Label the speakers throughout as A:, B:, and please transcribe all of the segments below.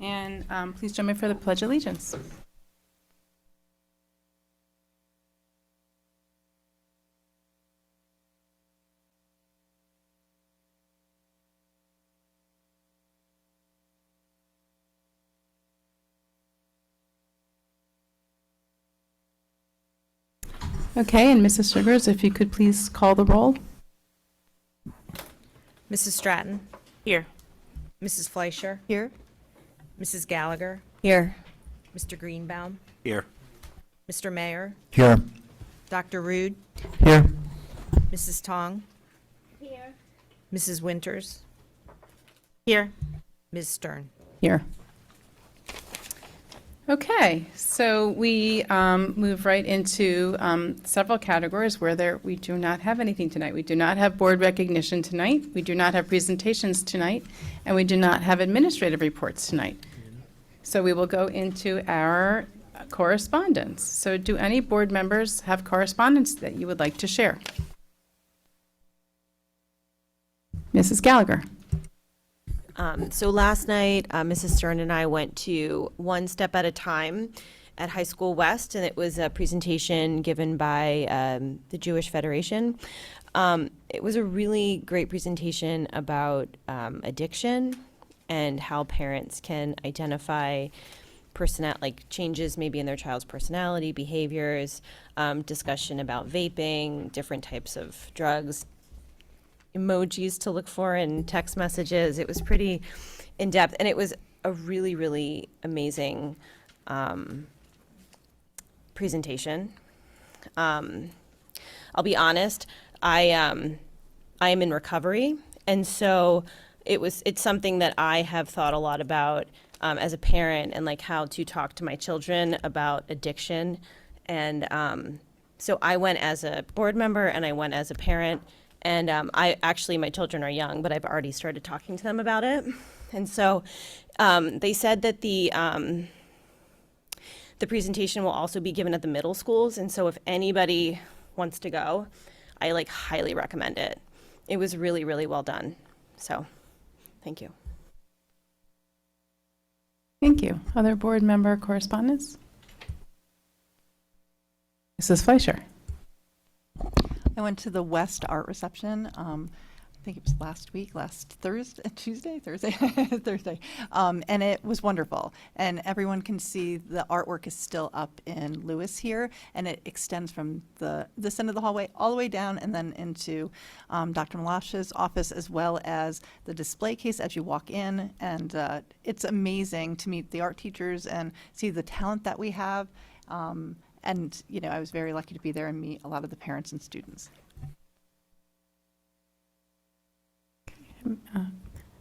A: And please join me for the Pledge of Allegiance. Okay, and Mrs. Sugars, if you could please call the roll.
B: Mrs. Stratton.
C: Here.
B: Mrs. Fleischer.
C: Here.
B: Mrs. Gallagher.
C: Here.
B: Mr. Greenbaum.
D: Here.
B: Mr. Mayor.
D: Here.
B: Dr. Rude.
D: Here.
B: Mrs. Tong.
C: Here.
B: Mrs. Winters.
C: Here.
B: Ms. Stern.
A: Here. Okay, so we move right into several categories where we do not have anything tonight. We do not have board recognition tonight, we do not have presentations tonight, and we do not have administrative reports tonight. So we will go into our correspondence. So do any board members have correspondence that you would like to share? Mrs. Gallagher.
C: So last night, Mrs. Stern and I went to One Step at a Time at High School West, and it was a presentation given by the Jewish Federation. It was a really great presentation about addiction and how parents can identify changes maybe in their child's personality, behaviors, discussion about vaping, different types of drugs, emojis to look for in text messages. It was pretty in-depth, and it was a really, really amazing presentation. I'll be honest, I am in recovery, and so it's something that I have thought a lot about as a parent, and like how to talk to my children about addiction. And so I went as a board member and I went as a parent. And my children are young, but I've already started talking to them about it. And so they said that the presentation will also be given at the middle schools. And so if anybody wants to go, I highly recommend it. It was really, really well done. So thank you.
A: Thank you. Other board member correspondence? Mrs. Fleischer.
E: I went to the West Art Reception. I think it was last Thursday, Thursday. And it was wonderful. And everyone can see the artwork is still up in Lewis here, and it extends from this end of the hallway all the way down and then into Dr. Malash's office, as well as the display case as you walk in. And it's amazing to meet the art teachers and see the talent that we have. And, I was very lucky to be there and meet a lot of the parents and students.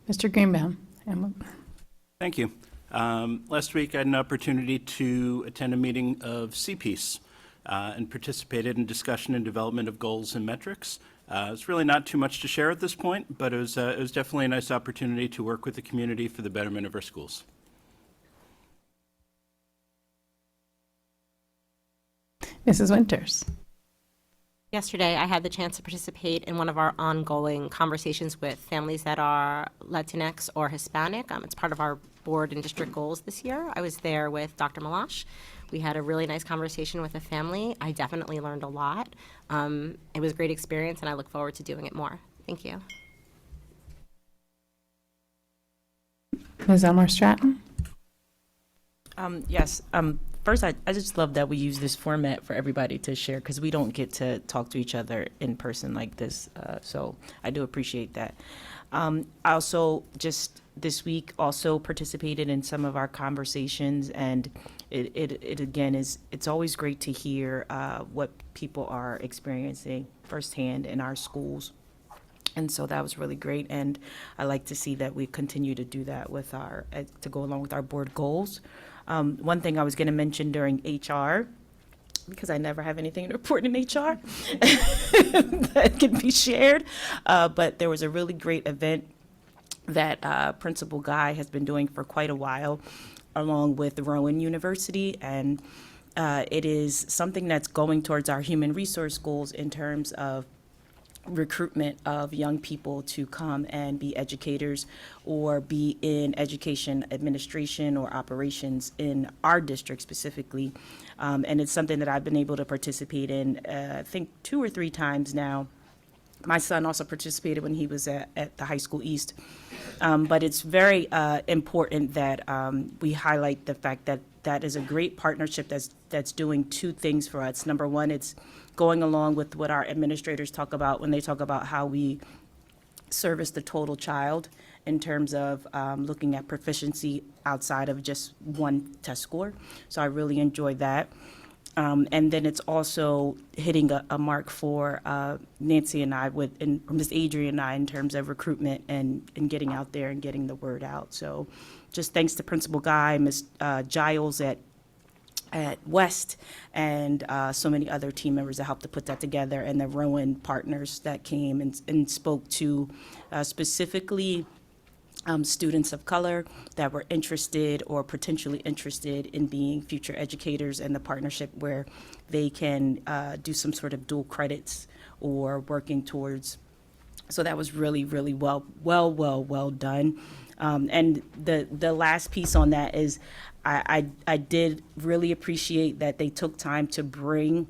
A: Mr. Greenbaum.
D: Thank you. Last week I had an opportunity to attend a meeting of CPEACE and participated in discussion and development of goals and metrics. It's really not too much to share at this point, but it was definitely a nice opportunity to work with the community for the betterment of our schools.
A: Mrs. Winters.
F: Yesterday, I had the chance to participate in one of our ongoing conversations with families that are Latinx or Hispanic. It's part of our board and district goals this year. I was there with Dr. Malash. We had a really nice conversation with a family. I definitely learned a lot. It was a great experience, and I look forward to doing it more. Thank you.
A: Ms. Elmore Stratton.
G: Yes. First, I just love that we use this format for everybody to share, because we don't get to talk to each other in person like this. So I do appreciate that. I also just this week also participated in some of our conversations, and it again it's always great to hear what people are experiencing firsthand in our schools. And so that was really great, and I like to see that we continue to do that with to go along with our board goals. One thing I was going to mention during HR, because I never have anything to report in HR that can be shared, but there was a really great event that Principal Guy has been doing for quite a while, along with Rowan University, and it is something that's going towards our human resource goals in terms of recruitment of young people to come and be educators or be in education administration or operations in our district specifically. And it's something that I've been able to participate in, I think 2 or 3 times now. My son also participated when he was at the high school East. But it's very important that we highlight the fact that that is a great partnership that's doing 2 things for us. Number one, it's going along with what our administrators talk about when they talk about how we service the total child in terms of looking at proficiency outside of just one test score. So I really enjoyed that. And then it's also hitting a mark for Nancy and I and Miss Adrian and I in terms of recruitment and getting out there and getting the word out. So just thanks to Principal Guy, Miss Giles at West, and so many other team members that helped to put that together, and the Rowan partners that came and spoke to specifically students of color that were interested or potentially interested in being future educators, and the partnership where they can do some sort of dual credits or working towards. So that was really, really well done. And the last piece on that is I did really appreciate that they took time to bring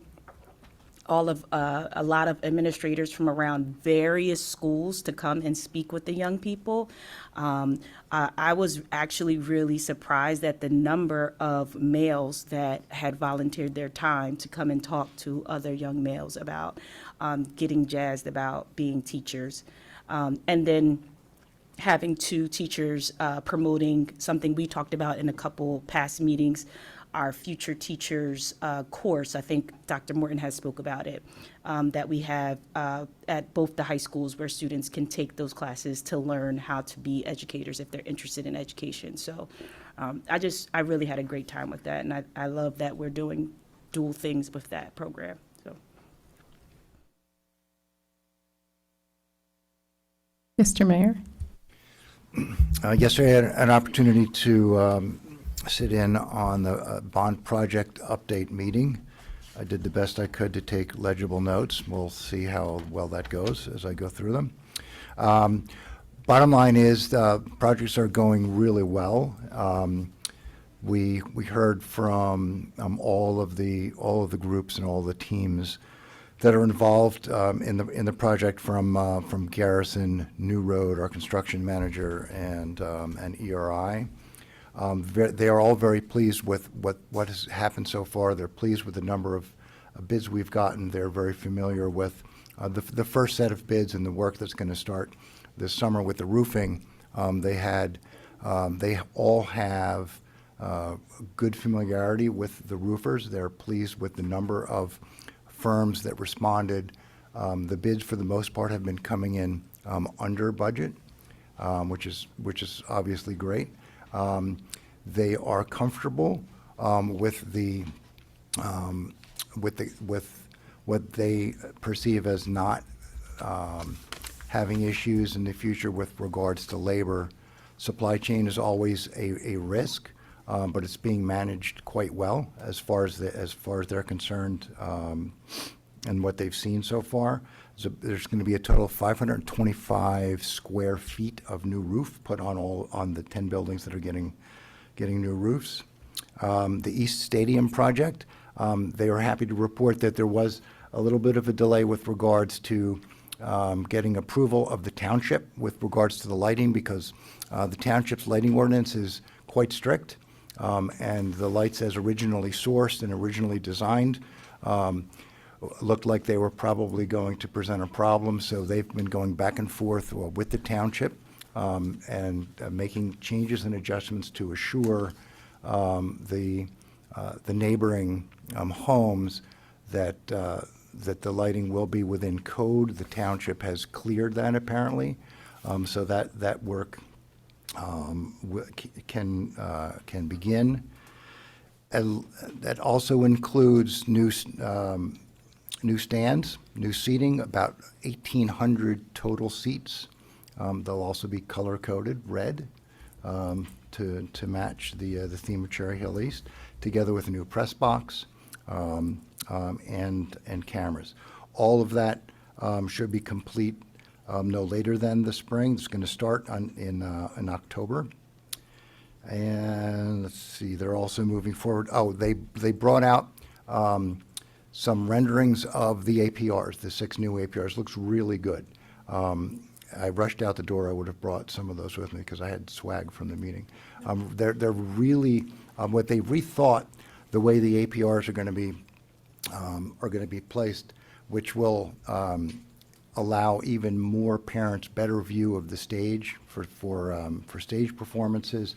G: a lot of administrators from around various schools to come and speak with the young people. I was actually really surprised at the number of males that had volunteered their time to come and talk to other young males about getting jazzed about being teachers. And then having 2 teachers promoting something we talked about in a couple past meetings, our future teachers course. I think Dr. Morton has spoke about it, that we have at both the high schools where students can take those classes to learn how to be educators if they're interested in education. So I really had a great time with that, and I love that we're doing dual things with that program. So.
A: Mr. Mayor?
H: Yesterday, I had an opportunity to sit in on the bond project update meeting. I did the best I could to take legible notes. We'll see how well that goes as I go through them. Bottom line is the projects are going really well. We heard from all of the groups and all the teams that are involved in the project, from Garrison, New Road, our construction manager, and ERI. They are all very pleased with what has happened so far. They're pleased with the number of bids we've gotten. They're very familiar with the first set of bids and the work that's going to start this summer with the roofing. They all have good familiarity with the roofers. They're pleased with the number of firms that responded. The bids, for the most part, have been coming in under budget, which is obviously great. They are comfortable with what they perceive as not having issues in the future with regards to labor. Supply chain is always a risk, but it's being managed quite well as far as they're concerned, and what they've seen so far. So there's going to be a total of 525 square feet of new roof put on the 10 buildings that are getting new roofs. The East Stadium project, they were happy to report that there was a little bit of a delay with regards to getting approval of the township with regards to the lighting, because the township's lighting ordinance is quite strict, and the lights as originally sourced and originally designed looked like they were probably going to present a problem. So they've been going back and forth with the township and making changes and adjustments to assure the neighboring homes that the lighting will be within code. The township has cleared that apparently, so that work can begin. And that also includes new stands, new seating, about 1,800 total seats. They'll also be color-coded red to match the theme of Cherry Hill East, together with a new press box and cameras. All of that should be complete no later than the spring. It's going to start in October. And let's see, they're also moving forward. Oh, they brought out some renderings of the APRs, the 6 new APRs. Looks really good. I rushed out the door. I would have brought some of those with me because I had swag from the meeting. They're really what they rethought the way the APRs are going to be placed, which will allow even more parents better view of the stage for stage performances.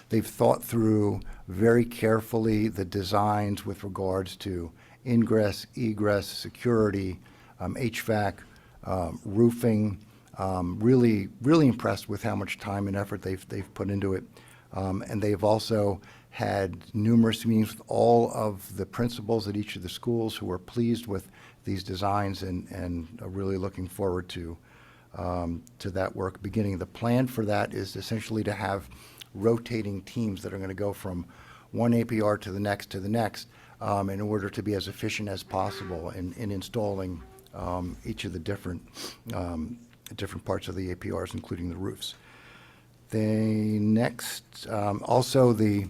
H: They've thought through very carefully the designs with regards to ingress, egress, security, HVAC, roofing. Really impressed with how much time and effort they've put into it. And they've also had numerous meetings with all of the principals at each of the schools who are pleased with these designs and are really looking forward to that work beginning. The plan for that is essentially to have rotating teams that are going to go from one APR to the next in order to be as efficient as possible in installing each of the different parts of the APRs, including the roofs. Also the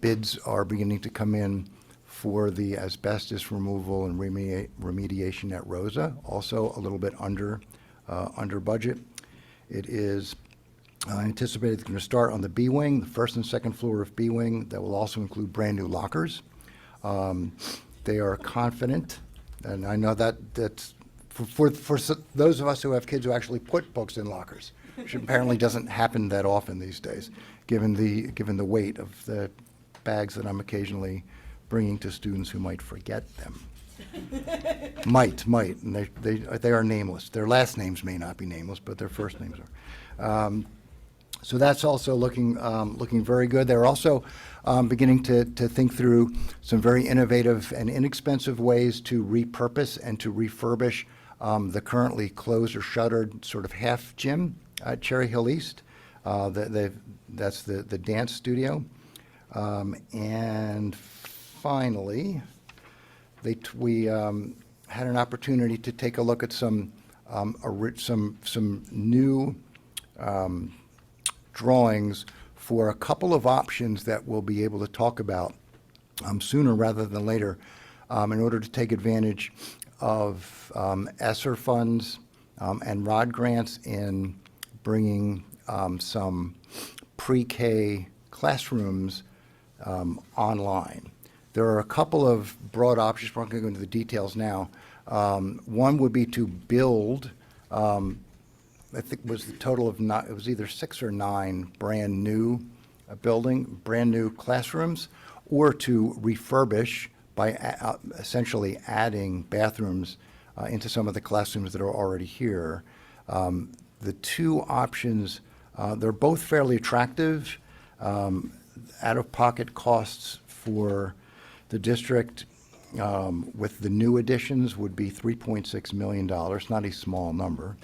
H: bids are beginning to come in for the asbestos removal and remediation at Rosa, also a little bit under budget. It is anticipated it's going to start on the B wing, the first and second floor of B wing. That will also include brand new lockers. They are confident, and I know that's for those of us who have kids who actually put books in lockers, which apparently doesn't happen that often these days, given the weight of the bags that I'm occasionally bringing to students who might forget them. might, and they are nameless. Their last names may not be nameless, but their first names are. So that's also looking very good. They're also beginning to think through some very innovative and inexpensive ways to repurpose and to refurbish the currently closed or shuttered sort of half gym at Cherry Hill East. That's the dance studio. And finally, we had an opportunity to take a look at some new drawings for a couple of options that we'll be able to talk about sooner rather than later in order to take advantage of ESSER funds and ROD grants in bringing some pre-K classrooms online. There are a couple of broad options. We're not going to go into the details now. One would be to build I think was the total of it was either 6 or 9 brand new brand new classrooms, or to refurbish by essentially adding bathrooms into some of the classrooms that are already here. The two options, they're both fairly attractive. Out-of-pocket costs for the district with the new additions would be $3.6 million, not a small number.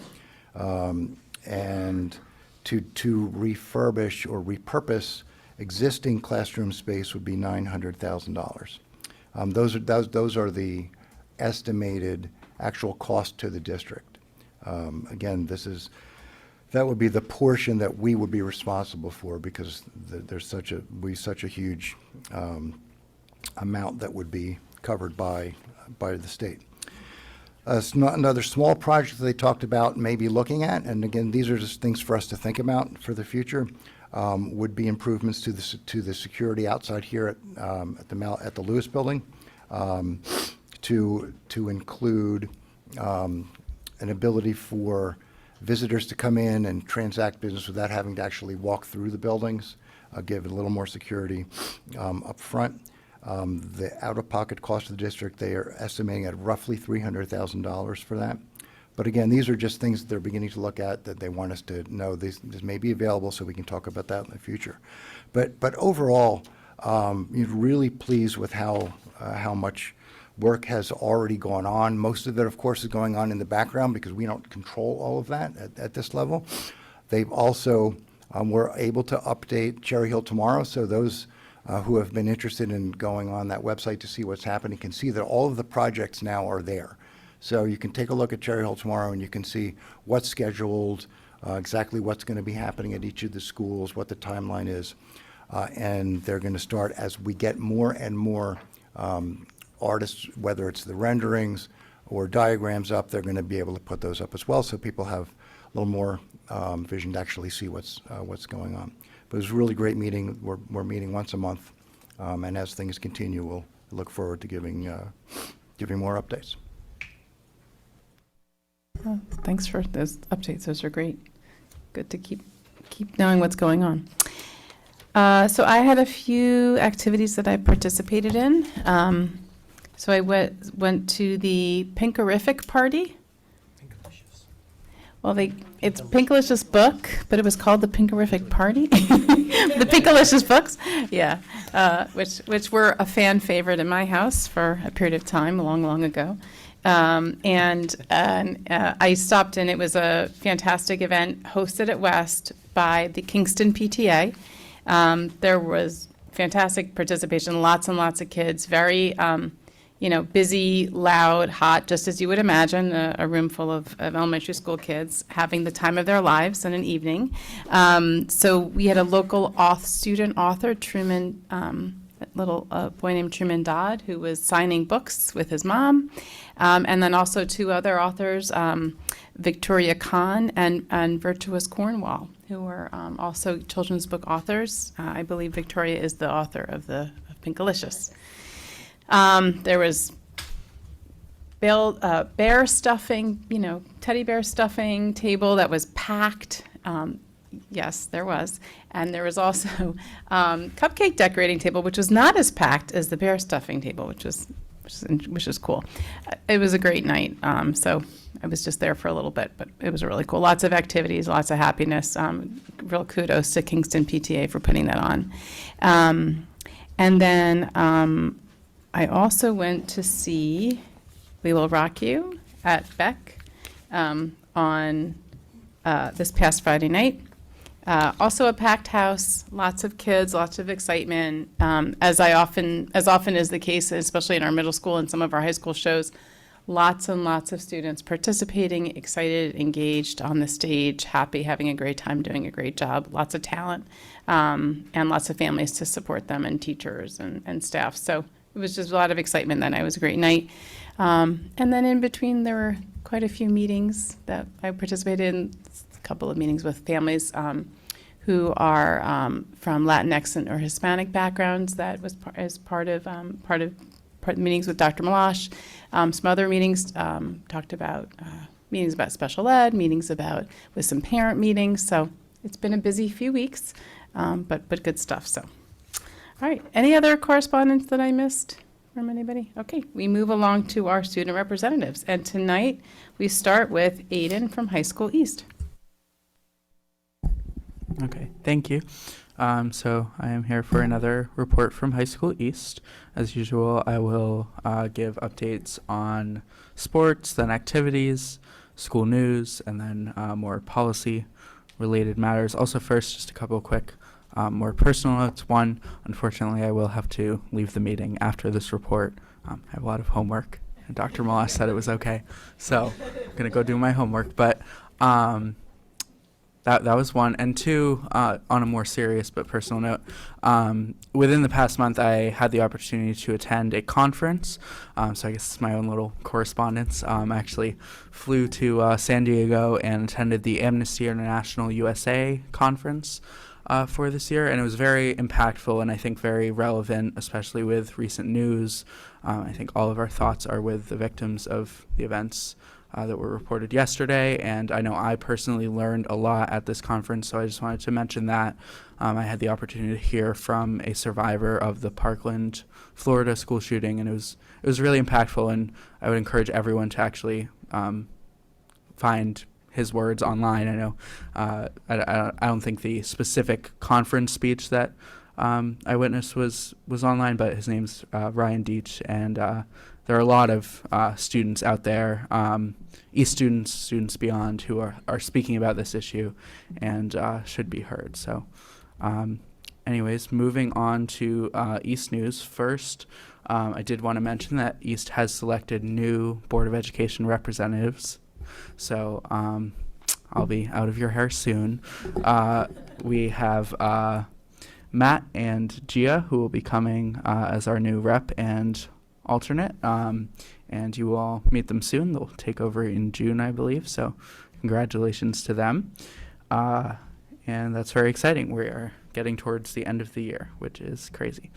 H: And to refurbish or repurpose existing classroom space would be $900,000. Those are the estimated actual cost to the district. Again, that would be the portion that we would be responsible for, because there's such a huge amount that would be covered by the state. Another small project that they talked about maybe looking at, and again, these are just things for us to think about for the future, would be improvements to the security outside here at the Lewis Building, to include an ability for visitors to come in and transact business without having to actually walk through the buildings, give it a little more security up front. The out-of-pocket cost of the district, they are estimating at roughly $300,000 for that. But again, these are just things that they're beginning to look at, that they want us to know this may be available, so we can talk about that in the future. But overall, really pleased with how much work has already gone on. Most of it, of course, is going on in the background because we don't control all of that at this level. They've also were able to update Cherry Hill Tomorrow, so those who have been interested in going on that website to see what's happening can see that all of the projects now are there. So you can take a look at Cherry Hill tomorrow and you can see what's scheduled, exactly what's going to be happening at each of the schools, what the timeline is. And they're going to start as we get more and more artists, whether it's the renderings or diagrams up, they're going to be able to put those up as well, so people have a little more vision to actually see what's going on. But it was a really great meeting. We're meeting once a month, and as things continue, we'll look forward to giving more updates.
A: Well, thanks for those updates. Those are great. Good to keep knowing what's going on. So I had a few activities that I participated in. So I went to the Pinkerific party. Well, it's Pinkalicious book, but it was called the Pinkerific Party. The Pinkalicious books, yeah, which were a fan favorite in my house for a period of time, long ago. And I stopped in. It was a fantastic event hosted at West by the Kingston PTA. There was fantastic participation, lots and lots of kids, very busy, loud, hot, just as you would imagine, a room full of elementary school kids having the time of their lives in an evening. So we had a local student author, Truman, a little boy named Truman Dodd, who was signing books with his mom. And then also two other authors, Victoria Kahn and Virtuous Cornwall, who were also children's book authors. I believe Victoria is the author of Pinkalicious. There was bear stuffing, teddy bear stuffing table that was packed. Yes, there was. And there was also cupcake decorating table, which was not as packed as the bear stuffing table, which is cool. It was a great night. So I was just there for a little bit, but it was really cool. Lots of activities, lots of happiness. Real kudos to Kingston PTA for putting that on. And then I also went to see We Will Rock You at Beck on this past Friday night. Also a packed house, lots of kids, lots of excitement. As often is the case, especially in our middle school and some of our high school shows, lots and lots of students participating, excited, engaged on the stage, happy, having a great time, doing a great job, lots of talent, and lots of families to support them, and teachers and staff. So it was just a lot of excitement that night. It was a great night. And then in between, there were quite a few meetings that I participated in, a couple of meetings with families who are from Latinx or Hispanic backgrounds. That was part of meetings with Dr. Malash. Some other meetings talked about meetings about special ed, meetings with some parent meetings. So it's been a busy few weeks, but good stuff. So, all right. Any other correspondence that I missed from anybody? Okay, we move along to our student representatives, and tonight we start with Aiden from High School East.
I: Okay, thank you. So I am here for another report from High School East. As usual, I will give updates on sports, then activities, school news, and then more policy-related matters. Also first, just a couple quick more personal notes. One, unfortunately, I will have to leave the meeting after this report. I have a lot of homework, and Dr. Malash said it was okay. So I'm going to go do my homework. But that was one. And two, on a more serious but personal note, within the past month, I had the opportunity to attend a conference. So I guess it's my own little correspondence. I actually flew to San Diego and attended the Amnesty International USA conference for this year. And it was very impactful and I think very relevant, especially with recent news. I think all of our thoughts are with the victims of the events that were reported yesterday, and I know I personally learned a lot at this conference, so I just wanted to mention that. I had the opportunity to hear from a survivor of the Parkland, Florida school shooting, and it was really impactful, and I would encourage everyone to actually find his words online. I know I don't think the specific conference speech that I witnessed was online, but his name's Ryan Deach, and there are a lot of students out there, East students beyond, who are speaking about this issue and should be heard. So anyways, moving on to East News. First, I did want to mention that East has selected new Board of Education representatives. So I'll be out of your hair soon. We have Matt and Gia, who will be coming as our new rep and alternate. And you will all meet them soon. They'll take over in June, I believe. So congratulations to them. And that's very exciting. We are getting towards the end of the year, which is crazy.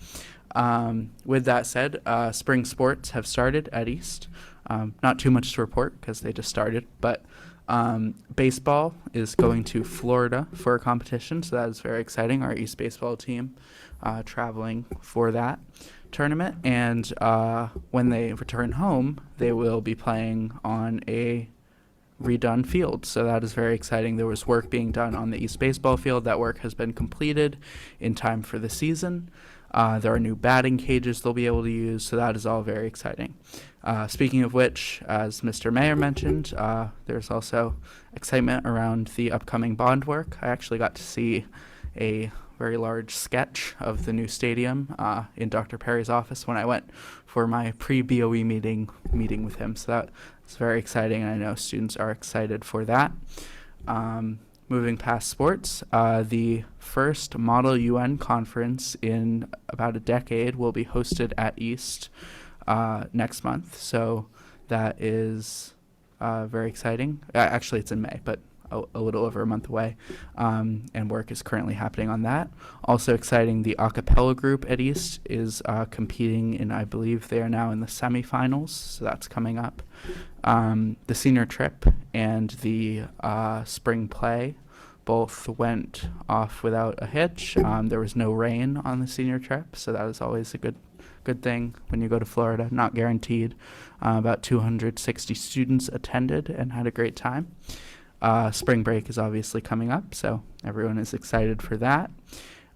I: With that said, spring sports have started at East. Not too much to report because they just started, but baseball is going to Florida for a competition, so that is very exciting. Our East baseball team traveling for that tournament, and when they return home, they will be playing on a redone field, so that is very exciting. There was work being done on the East baseball field. That work has been completed in time for the season. There are new batting cages they'll be able to use, so that is all very exciting. Speaking of which, as Mr. Mayor mentioned, there's also excitement around the upcoming bond work. I actually got to see a very large sketch of the new stadium in Dr. Perry's office when I went for my pre-BOE meeting with him, so that's very exciting, and I know students are excited for that. Moving past sports, the first Model UN conference in about a decade will be hosted at East next month. So that is very exciting. Actually, it's in May, but a little over a month away. And work is currently happening on that. Also exciting, the a cappella group at East is competing in, I believe they are now in the semifinals. So that's coming up. The senior trip and the spring play both went off without a hitch. There was no rain on the senior trip, so that is always a good thing when you go to Florida. Not guaranteed. About 260 students attended and had a great time. Spring break is obviously coming up, so everyone is excited for that.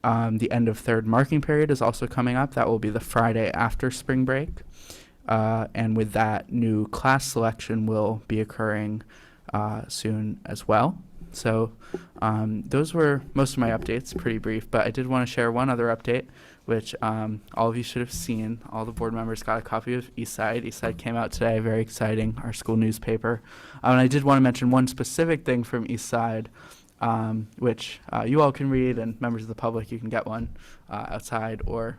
I: The end of third marking period is also coming up. That will be the Friday after spring break. And with that, new class selection will be occurring soon as well. So those were most of my updates, pretty brief, but I did want to share one other update, which all of you should have seen. All the board members got a copy of Eastside. Eastside came out today, very exciting, our school newspaper. And I did want to mention one specific thing from Eastside, which you all can read, and members of the public, you can get one outside, or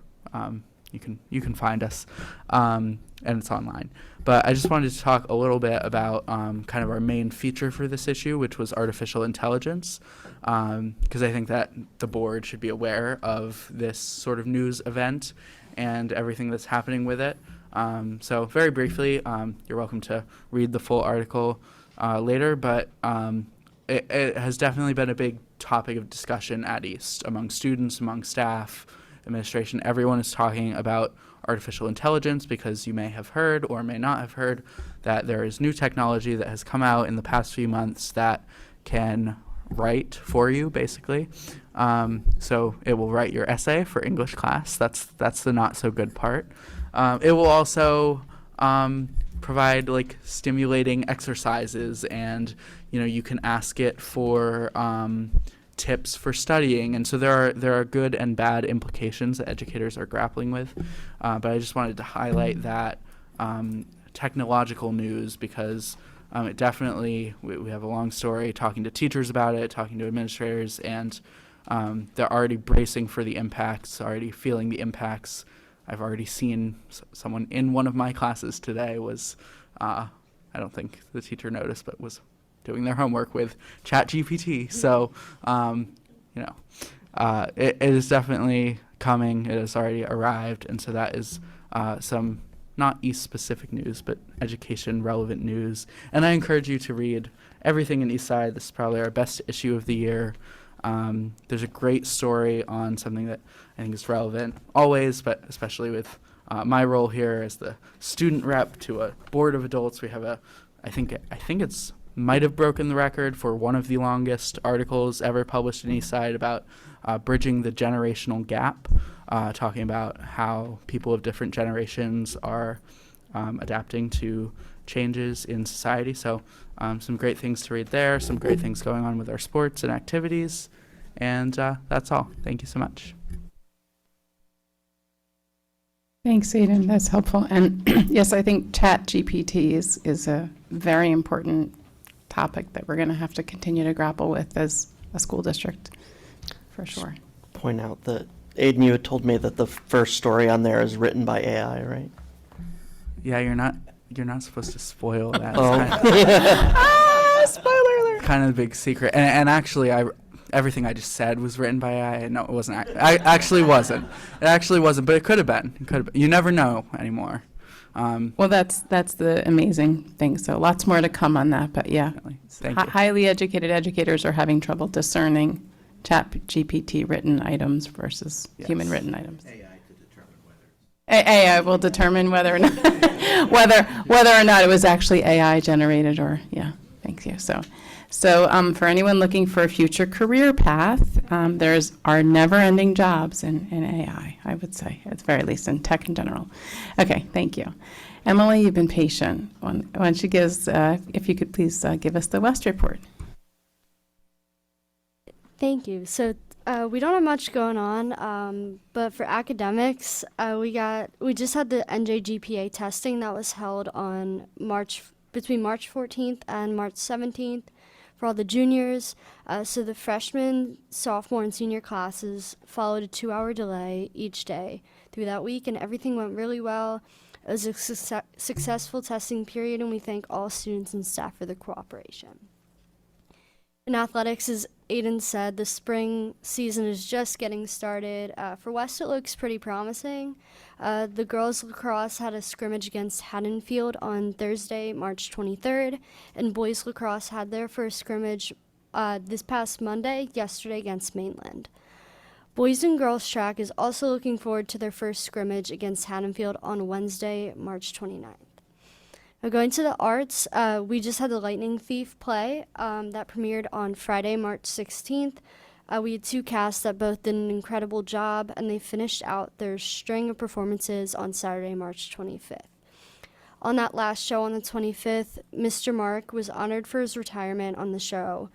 I: you can find us, and it's online. But I just wanted to talk a little bit about kind of our main feature for this issue, which was artificial intelligence, because I think that the board should be aware of this sort of news event and everything that's happening with it. So very briefly, you're welcome to read the full article later, but it has definitely been a big topic of discussion at East among students, among staff, administration. Everyone is talking about artificial intelligence because you may have heard or may not have heard that there is new technology that has come out in the past few months that can write for you, basically. So it will write your essay for English class. That's the not so good part. It will also provide like stimulating exercises, and you can ask it for tips for studying, and so there are good and bad implications that educators are grappling with, but I just wanted to highlight that technological news because it definitely, we have a long story talking to teachers about it, talking to administrators, and they're already bracing for the impacts, already feeling the impacts. I've already seen someone in one of my classes today was, I don't think the teacher noticed, but was doing their homework with ChatGPT. So, it is definitely coming. It has already arrived. And so that is some not East-specific news, but education-relevant news. And I encourage you to read everything in Eastside. This is probably our best issue of the year. There's a great story on something that I think is relevant always, but especially with my role here as the student rep to a board of adults. We have I think it's might have broken the record for one of the longest articles ever published in Eastside about bridging the generational gap, talking about how people of different generations are adapting to changes in society. So some great things to read there, some great things going on with our sports and activities, and that's all. Thank you so much.
A: Thanks, Aiden. That's helpful. And yes, I think Chat GPT is a very important topic that we're going to have to continue to grapple with as a school district, for sure.
J: Point out that, Aiden, you had told me that the first story on there is written by AI, right?
I: Yeah, you're not supposed to spoil that.
J: Oh.
I: Spoiler alert! Kind of a big secret. And actually, everything I just said was written by AI. No, it wasn't. I actually wasn't. It actually wasn't, but it could have been. It could have been. You never know anymore.
A: Well, that's the amazing thing. So lots more to come on that, but yeah.
I: Thank you.
A: Highly educated educators are having trouble discerning Chat GPT written items versus human written items. AI will determine whether or not whether or not it was actually AI generated or thank you. So for anyone looking for a future career path, there's are never-ending jobs in AI. I would say at the very least in tech in general. Okay, thank you, Emily. You've been patient. Why don't you if you could please give us the West report.
K: Thank you. So we don't have much going on, but for academics, we just had the NJGPA testing that was held on between March 14th and March 17th for all the juniors. So the freshman, sophomore, and senior classes followed a 2-hour delay each day through that week, and everything went really well. It was a successful testing period, and we thank all students and staff for their cooperation. In athletics, as Aiden said, the spring season is just getting started. For West, it looks pretty promising. The girls lacrosse had a scrimmage against Haddonfield on Thursday, March 23rd, and boys lacrosse had their first scrimmage this past Monday, yesterday, against Mainland. Boys and girls track is also looking forward to their first scrimmage against Haddonfield on Wednesday, March 29th. Now going to the arts, we just had the Lightning Thief play that premiered on Friday, March 16th. We had 2 casts that both did an incredible job, and they finished out their string of performances on Saturday, March 25th. On that last show on the 25th, Mr. Mark was honored for his retirement on the show.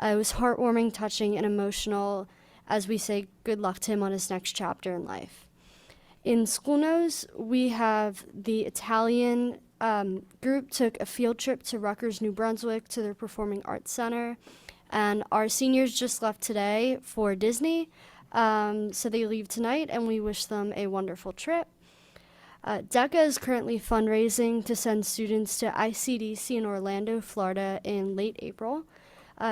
K: It was heartwarming, touching, and emotional as we say good luck to him on his next chapter in life. In School News, we have the Italian group took a field trip to Rutgers, New Brunswick to their Performing Arts Center, and our seniors just left today for Disney, so they leave tonight, and we wish them a wonderful trip. DECA is currently fundraising to send students to ICDC in Orlando, Florida in late April.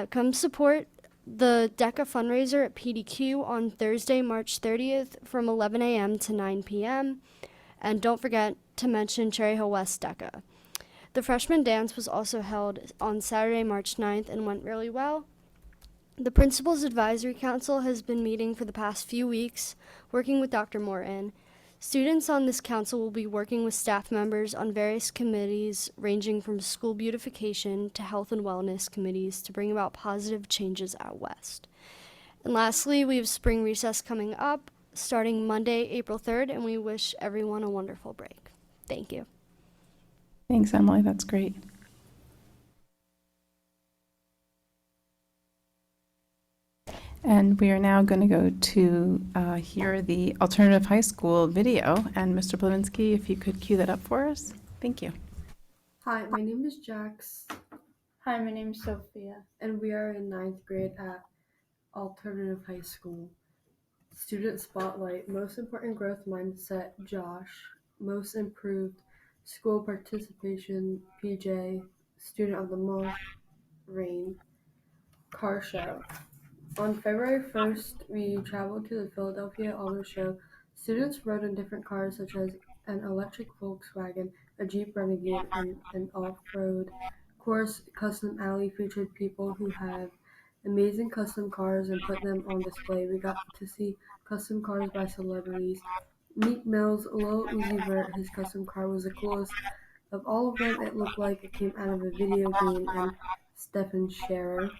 K: Come support the DECA fundraiser at PDQ on Thursday, March 30th from 11 a.m. to 9 p.m., and don't forget to mention Cherry Hill West DECA. The freshman dance was also held on Saturday, March 9th and went really well. The Principal's Advisory Council has been meeting for the past few weeks, working with Dr. Morton. Students on this council will be working with staff members on various committees ranging from school beautification to health and wellness committees to bring about positive changes out west. And lastly, we have spring recess coming up, starting Monday, April 3rd, and we wish everyone a wonderful break. Thank you.
A: Thanks, Emily. That's great. And we are now going to go to hear the alternative high school video. And Mr. Blavinsky, if you could cue that up for us. Thank you.
L: Hi, my name is Jax.
M: Hi, my name is Sophia.
L: And we are in 9th grade at Alternative High School. Student Spotlight, Most Important Growth Mindset, Josh. Most Improved School Participation, PJ. Student of the Month, Rain. Car Show. On February 1st, we traveled to the Philadelphia Auto Show. Students rode in different cars such as an electric Volkswagen, a Jeep Renegade, and an off-road course. Custom Alley featured people who have amazing custom cars and put them on display. We got to see custom cars by celebrities. Meek Mill's Lil Uzi Vert, his custom car was the coolest of all of them. It looked like it came out of a video game. And Stephen Scherer.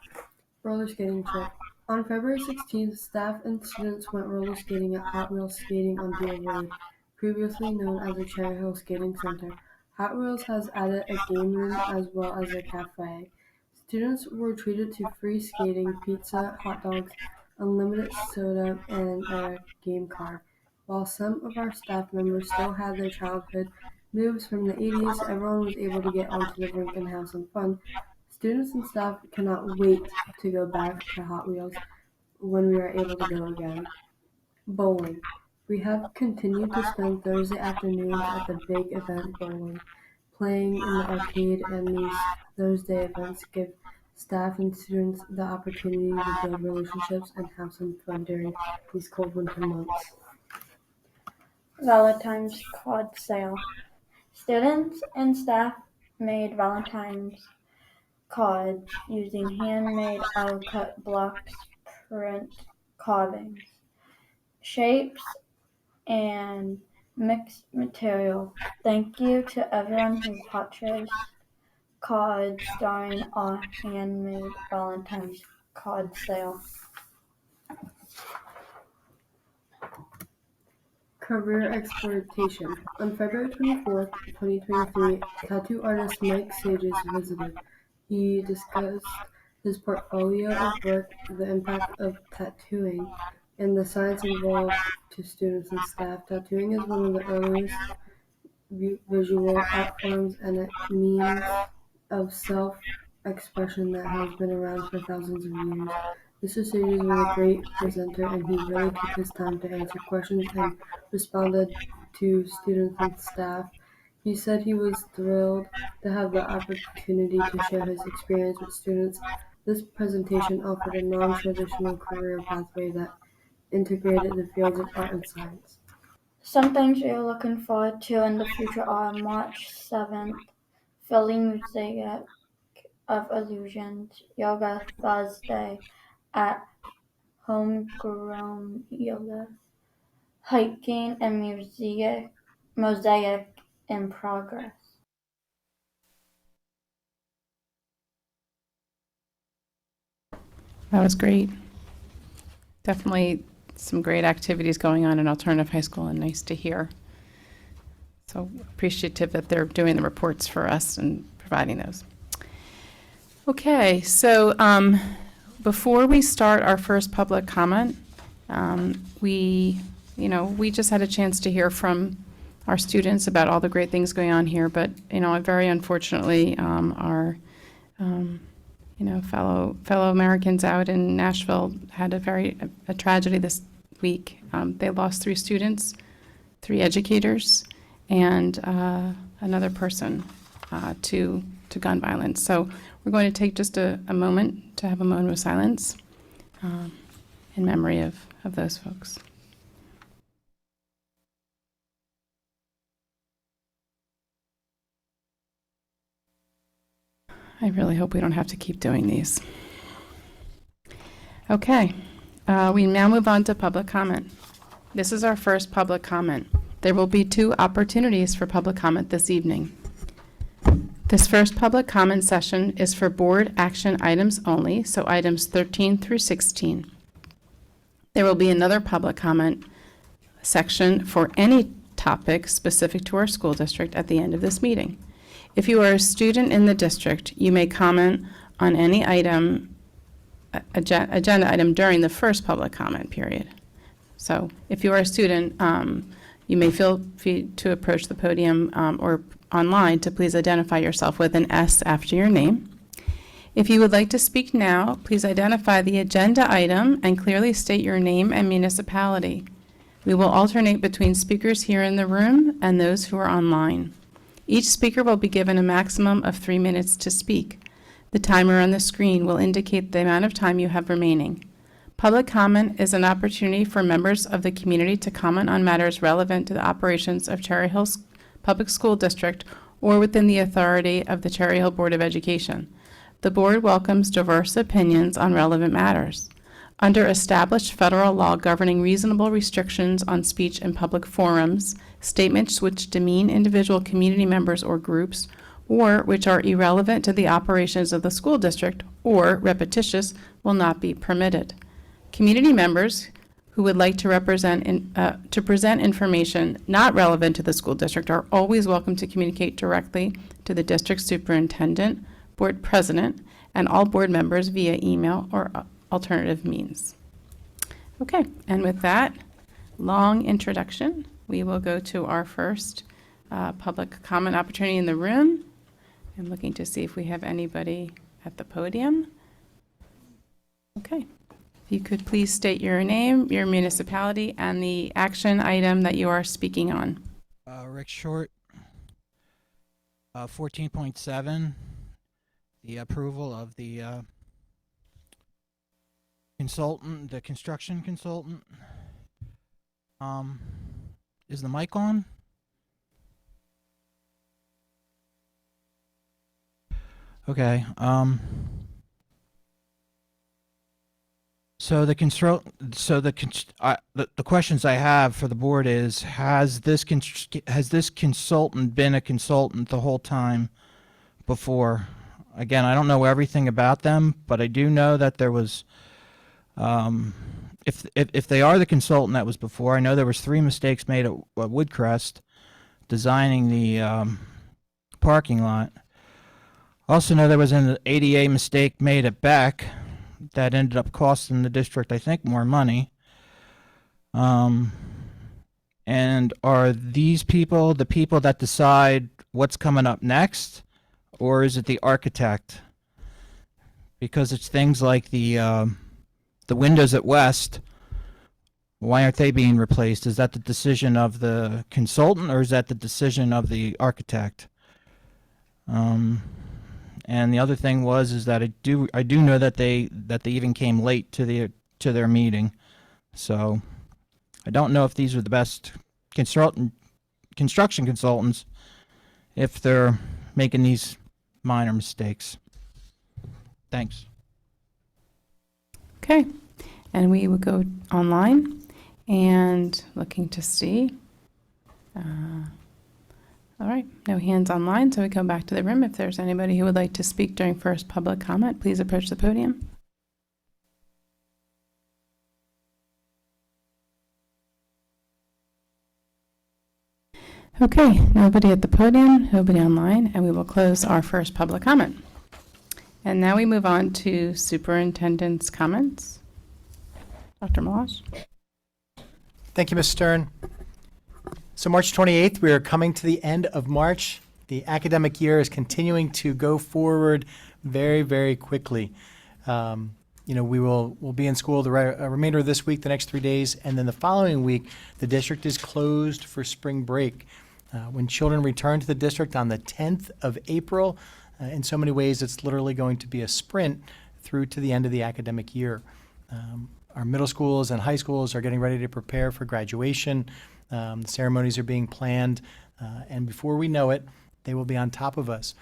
L: Roller skating trip. On February 16th, staff and students went roller skating at Hot Wheels Skating on Deal Road, previously known as the Cherry Hill Skating Center. Hot Wheels has added a game room as well as a cafe. Students were treated to free skating, pizza, hot dogs, unlimited soda, and a game card. While some of our staff members still had their childhood moves from the 80s, everyone was able to get onto the rink and have some fun. Students and staff cannot wait to go back to Hot Wheels when we are able to go again. Bowling. We have continued to spend Thursday afternoons at the big event bowling. Playing in the arcade and these Thursday events give staff and students the opportunity to build relationships and have some fun during these cold winter months.
M: Valentine's card sale. Students and staff made Valentine's cards using handmade out-of-cut blocks, print carvings, shapes, and mixed material. Thank you to everyone who purchased cards during our handmade Valentine's card sale.
L: Career exploitation. On February 24th, 2023, tattoo artist Mike Sages visited. He discussed his portfolio of work, the impact of tattooing, and the science involved to students and staff. Tattooing is one of the earliest visual art forms and a means of self-expression that has been around for thousands of years. Mr. Sages was a great presenter and he really took his time to answer questions and responded to students and staff. He said he was thrilled to have the opportunity to share his experience with students. This presentation offered a non-traditional career pathway that integrated the fields of art and science.
M: Some things we are looking forward to in the future are March 7th, Philly Mosaic of Illusions, Yoga Thursday at Homegrown Yoga, hiking and mosaic in progress.
A: That was great. Definitely some great activities going on in Alternative High School, and nice to hear. So appreciative that they're doing the reports for us and providing those. Okay, so before we start our first public comment, we just had a chance to hear from our students about all the great things going on here, but, very unfortunately, our fellow Americans out in Nashville had a tragedy this week. They lost 3 students, 3 educators, and another person to gun violence. So we're going to take just a moment to have a moment of silence in memory of those folks. I really hope we don't have to keep doing these. Okay, we now move on to public comment. This is our first public comment. There will be 2 opportunities for public comment this evening. This first public comment session is for board action items only, so items 13 through 16. There will be another public comment section for any topic specific to our school district at the end of this meeting. If you are a student in the district, you may comment on any agenda item during the first public comment period. So if you are a student, you may feel free to approach the podium or online to please identify yourself with an S after your name. If you would like to speak now, please identify the agenda item and clearly state your name and municipality. We will alternate between speakers here in the room and those who are online. Each speaker will be given a maximum of 3 minutes to speak. The timer on the screen will indicate the amount of time you have remaining. Public comment is an opportunity for members of the community to comment on matters relevant to the operations of Cherry Hill Public School District or within the authority of the Cherry Hill Board of Education. The board welcomes diverse opinions on relevant matters. Under established federal law governing reasonable restrictions on speech in public forums, statements which demean individual community members or groups, or which are irrelevant to the operations of the school district or repetitious, will not be permitted. Community members who would like to present information not relevant to the school district are always welcome to communicate directly to the district superintendent, board president, and all board members via email or alternative means. Okay, and with that, long introduction, we will go to our first public comment opportunity in the room. I'm looking to see if we have anybody at the podium. Okay. If you could please state your name, your municipality, and the action item that you are speaking on.
N: Rick Short, 14.7, the approval of the consultant, the construction consultant. Is the mic on? Okay. So the questions I have for the board is: has this consultant been a consultant the whole time before? Again, I don't know everything about them, but I do know that there was. If they are the consultant that was before, I know there was 3 mistakes made at Woodcrest designing the parking lot. Also know there was an ADA mistake made at Beck that ended up costing the district, I think, more money. And are these people the people that decide what's coming up next, or is it the architect? Because it's things like the windows at West. Why aren't they being replaced? Is that the decision of the consultant, or is that the decision of the architect? And the other thing is that I do know that they even came late to their meeting, so I don't know if these are the best construction consultants if they're making these minor mistakes. Thanks.
A: Okay, and we will go online and looking to see. All right, no hands online, so we come back to the room. If there's anybody who would like to speak during first public comment, please approach the podium. Okay, nobody at the podium, nobody online, and we will close our first public comment. And now we move on to superintendent's comments. Dr. Malash.
O: Thank you, Ms. Stern. So March 28th, we are coming to the end of March. The academic year is continuing to go forward very, very quickly. We'll be in school the remainder of this week, the next 3 days, and then the following week, the district is closed for spring break. When children return to the district on the 10th of April, in so many ways, it's literally going to be a sprint through to the end of the academic year. Our middle schools and high schools are getting ready to prepare for graduation. The ceremonies are being planned, and before we know it, they will be on top of us.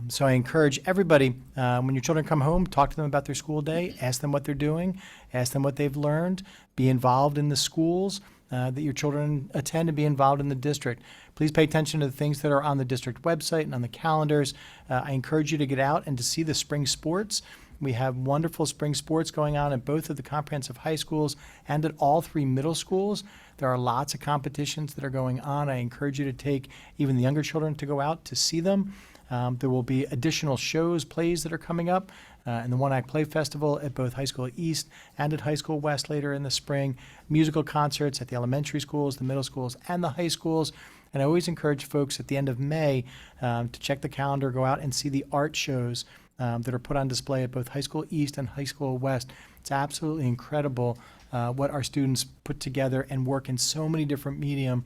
O: So I encourage everybody, when your children come home, talk to them about their school day, ask them what they're doing, ask them what they've learned, be involved in the schools that your children attend, and be involved in the district. Please pay attention to the things that are on the district website and on the calendars. I encourage you to get out and to see the spring sports. We have wonderful spring sports going on at both of the comprehensive high schools and at all 3 middle schools. There are lots of competitions that are going on. I encourage you to take even the younger children to go out to see them. There will be additional shows, plays that are coming up, and the One Act Play Festival at both High School East and at High School West later in the spring. Musical concerts at the elementary schools, the middle schools, and the high schools. And I always encourage folks at the end of May to check the calendar, go out and see the art shows that are put on display at both High School East and High School West. It's absolutely incredible what our students put together and work in so many different medium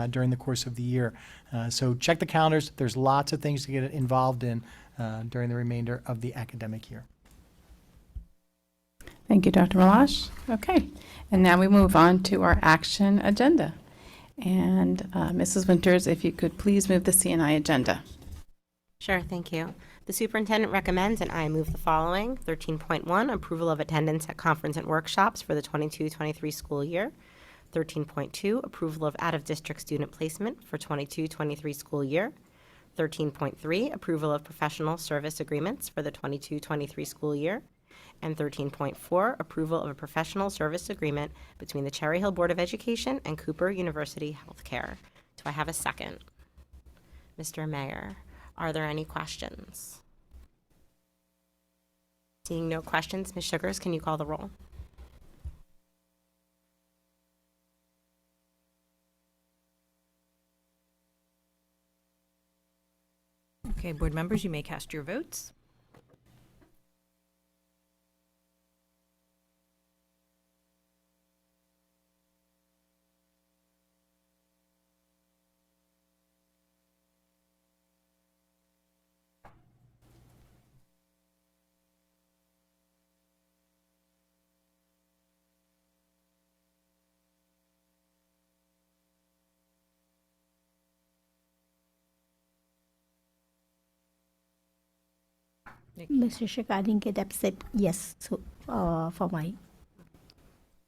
O: during the course of the year. So check the calendars. There's lots of things to get involved in during the remainder of the academic year.
A: Thank you, Dr. Malash. Okay, and now we move on to our action agenda. And Mrs. Winters, if you could please move the CNI agenda.
F: Sure, thank you. The superintendent recommends, and I move the following. 13.1, approval of attendance at conference and workshops for the 22-23 school year. 13.2, approval of out-of-district student placement for 22-23 school year. 13.3, approval of professional service agreements for the 22-23 school year. And 13.4, approval of a professional service agreement between the Cherry Hill Board of Education and Cooper University Healthcare. Do I have a second? Mr. Mayor, are there any questions? Seeing no questions, Ms. Sugars, can you call the roll?
B: Okay, board members, you may cast your votes.
P: Mr. Shaka, I didn't get upset. Yes, so for my.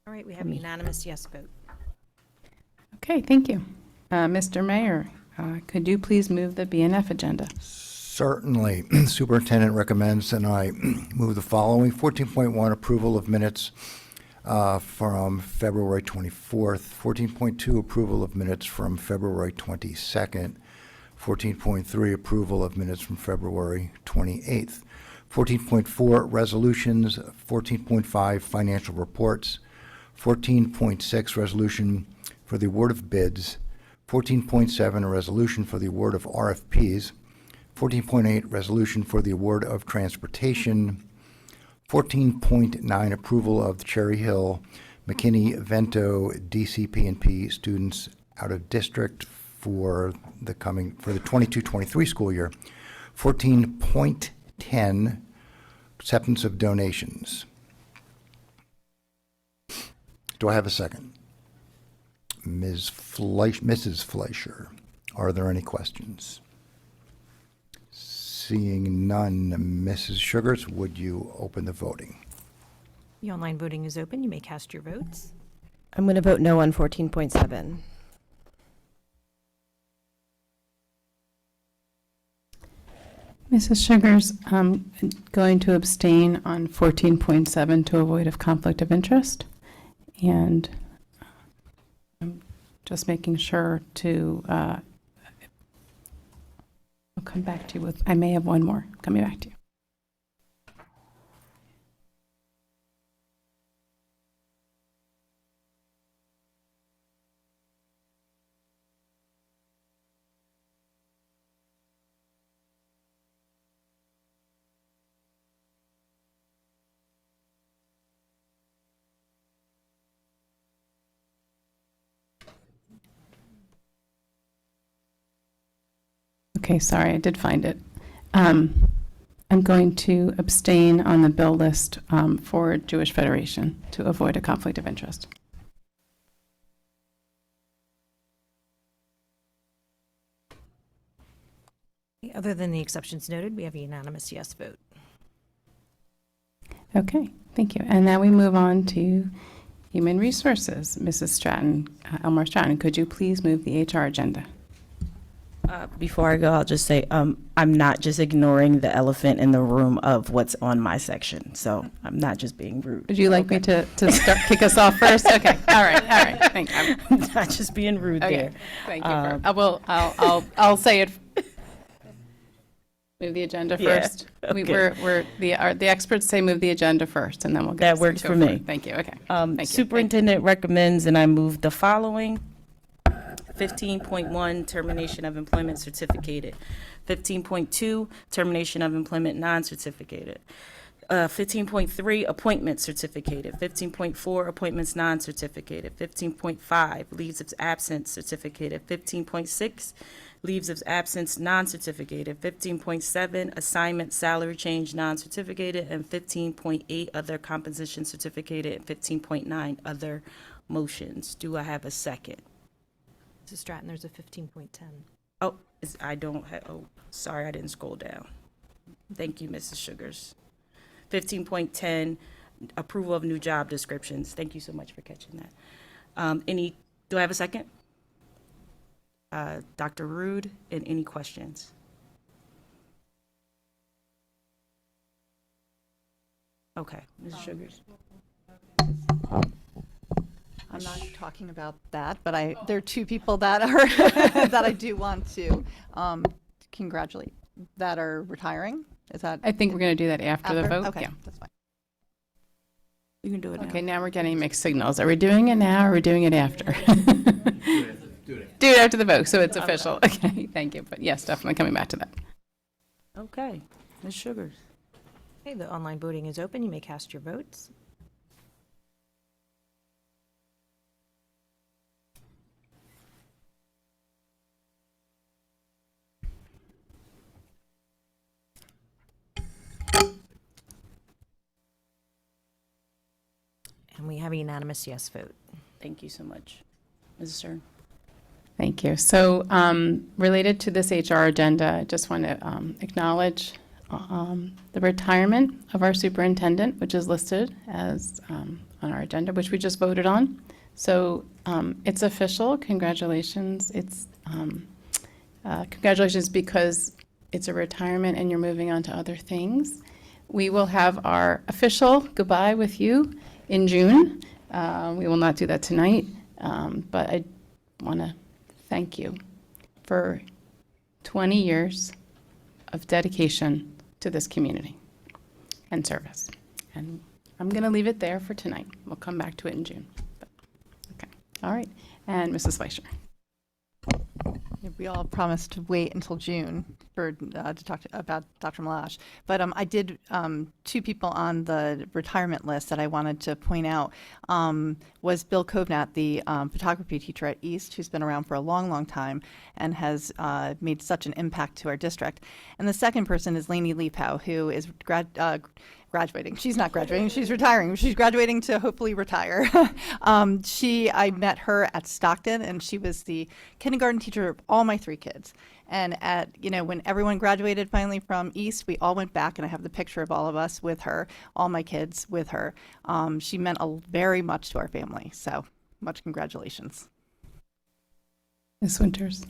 B: All right, we have a unanimous yes vote.
A: Okay, thank you. Mr. Mayor, could you please move the BNF agenda?
H: Certainly. Superintendent recommends, and I move the following. 14.1, approval of minutes from February 24th. 14.2, approval of minutes from February 22nd. 14.3, approval of minutes from February 28th. 14.4, resolutions. 14.5, financial reports. 14.6, resolution for the award of bids. 14.7, a resolution for the award of RFPs. 14.8, resolution for the award of transportation. 14.9, approval of the Cherry Hill McKinney-Vento DCP&P students out of district for the 22-23 school year. 14.10, acceptance of donations. Do I have a second? Mrs. Fleischer, are there any questions? Seeing none, Mrs. Sugars, would you open the voting?
B: The online voting is open. You may cast your votes.
C: I'm going to vote no on 14.7.
A: Mrs. Sugars, I'm going to abstain on 14.7 to avoid a conflict of interest. And I'm just making sure to, I'll come back to you with, I may have one more coming back to you. Okay, sorry, I did find it. I'm going to abstain on the bill list for Jewish Federation to avoid a conflict of interest.
B: Other than the exceptions noted, we have a unanimous yes vote.
A: Okay, thank you. And now we move on to Human Resources. Mrs. Stratton, Elmore Stratton, could you please move the HR agenda?
G: Before I go, I'll just say, I'm not just ignoring the elephant in the room of what's on my section, so I'm not just being rude.
A: Would you like me to start, kick us off first? Okay, all right, thank you.
G: I'm not just being rude
A: Okay,
G: there.
A: thank you. I'll say it. Move the agenda
G: Yeah,
A: first.
G: okay.
A: The experts say move the agenda first, and then we'll get.
G: That works for me.
A: Thank you, okay. Thank you.
G: Superintendent recommends, and I move the following. 15.1, termination of employment certificated. 15.2, termination of employment non-certificated. 15.3, appointment certificated. 15.4, appointments non-certificated. 15.5, leaves of absence certificated. 15.6, leaves of absence non-certificated. 15.7, assignment salary change non-certificated. And 15.8, other composition certificated. And 15.9, other motions. Do I have a second?
B: Mrs. Stratton, there's a 15.10.
G: Oh, sorry, I didn't scroll down. Thank you, Mrs. Sugars. 15.10, approval of new job descriptions. Thank you so much for catching that. Do I have a second? Dr. Rude, and any questions? Okay, Mrs. Sugars.
E: I'm not talking about that, but there are two people that are that I do want to congratulate that are retiring. Is that?
A: I think we're going to do that after the vote.
E: Okay,
A: Yeah.
E: that's fine.
G: You can do it now.
A: Okay, now we're getting mixed signals. Are we doing it now or are we doing it after? Do it after the vote, so it's official. Okay, thank you. But yes, definitely coming back to that.
G: Okay, Ms. Sugars.
B: Okay, the online voting is open. You may cast your votes. And we have a unanimous yes vote.
G: Thank you so much. Mrs. Stern.
A: Thank you. So related to this HR agenda, I just want to acknowledge the retirement of our superintendent, which is listed as on our agenda, which we just voted on. So it's official. Congratulations. It's congratulations because it's a retirement and you're moving on to other things. We will have our official goodbye with you in June. We will not do that tonight, but I want to thank you for 20 years of dedication to this community and service. And I'm going to leave it there for tonight. We'll come back to it in June. But, okay. All right. And Mrs. Fleischer.
E: We all promised to wait until June for to talk about Dr. Malash, but I did two people on the retirement list that I wanted to point out was Bill Kovnat, the photography teacher at East, who's been around for a long, long time and has made such an impact to our district. And the second person is Lainey Leapow, who is graduating. She's not graduating, she's retiring. She's graduating to hopefully retire. I met her at Stockton, and she was the kindergarten teacher of all my three kids. And when everyone graduated finally from East, we all went back, and I have the picture of all of us with her, all my kids with her. She meant very much to our family, so much congratulations.
A: Ms. Winters.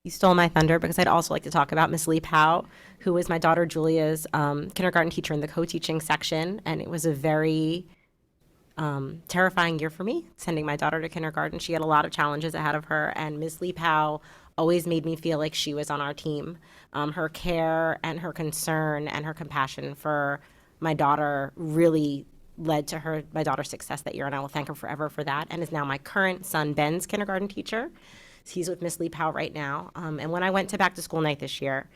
F: You stole my thunder because I'd also like to talk about Miss Lee Powell, who was my daughter Julia's kindergarten teacher in the co-teaching section, and it was a very terrifying year for me, sending my daughter to kindergarten. She had a lot of challenges ahead of her, and Ms. Lee Powell always made me feel like she was on our team. Her care and her concern and her compassion for my daughter really led to my daughter's success that year, and I will thank her forever for that, and is now my current son Ben's kindergarten teacher. He's with Miss Lee Powell right now. And when I went to back to school night this year,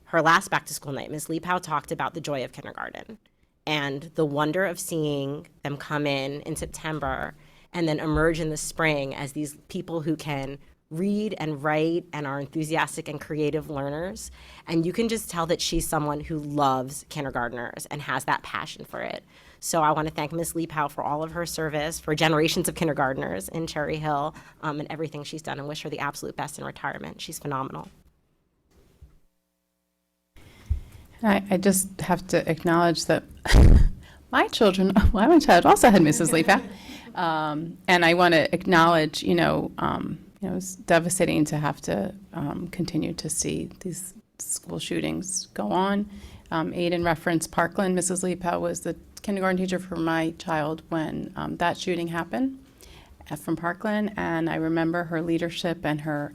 F: her last back to school night, Miss Lee Powell talked about the joy of kindergarten and the wonder of seeing them come in September and then emerge in the spring as these people who can read and write and are enthusiastic and creative learners. And you can just tell that she's someone who loves kindergartners and has that passion for it. So I want to thank Ms. Lee Powell for all of her service, for generations of kindergartners in Cherry Hill, and everything she's done, and wish her the absolute best in retirement. She's phenomenal.
A: I just have to acknowledge that my children, my child also had Mrs. Lee Powell. And I want to acknowledge, it's devastating to have to continue to see these school shootings go on. Aiden referenced Parkland. Mrs. Lee Powell was the kindergarten teacher for my child when that shooting happened from Parkland, and I remember her leadership and her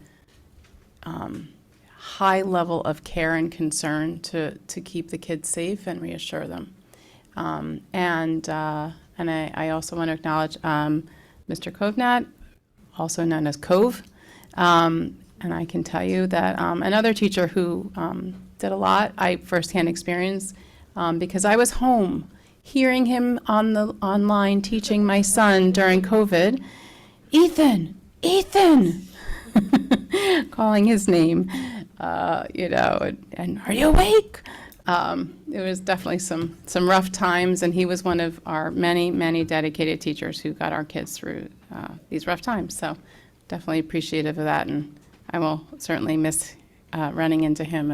A: high level of care and concern to keep the kids safe and reassure them. And I also want to acknowledge Mr. Kovnat, also known as Cove, and I can tell you that another teacher who did a lot, I firsthand experience, because I was home hearing him online teaching my son during COVID, Ethan, calling his name, and are you awake? It was definitely some rough times, and he was one of our many, many dedicated teachers who got our kids through these rough times. So definitely appreciative of that, and I will certainly miss running into him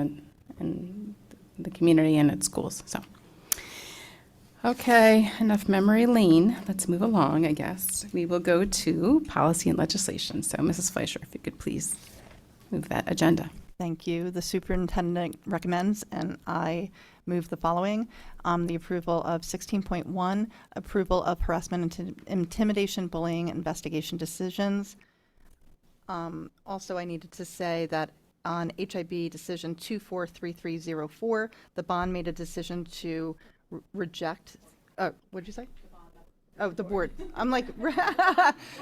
A: in the community and at schools. So. Okay, enough memory lane. Let's move along, I guess. We will go to policy and legislation. So, Mrs. Fleischer, if you could please move that agenda.
E: Thank you. The superintendent recommends, and I move the following. The approval of 16.1, approval of harassment, intimidation, bullying, investigation decisions. Also, I needed to say that on HIB decision 243304, the bond made a decision to reject, what did you say? Oh, the board. I'm like,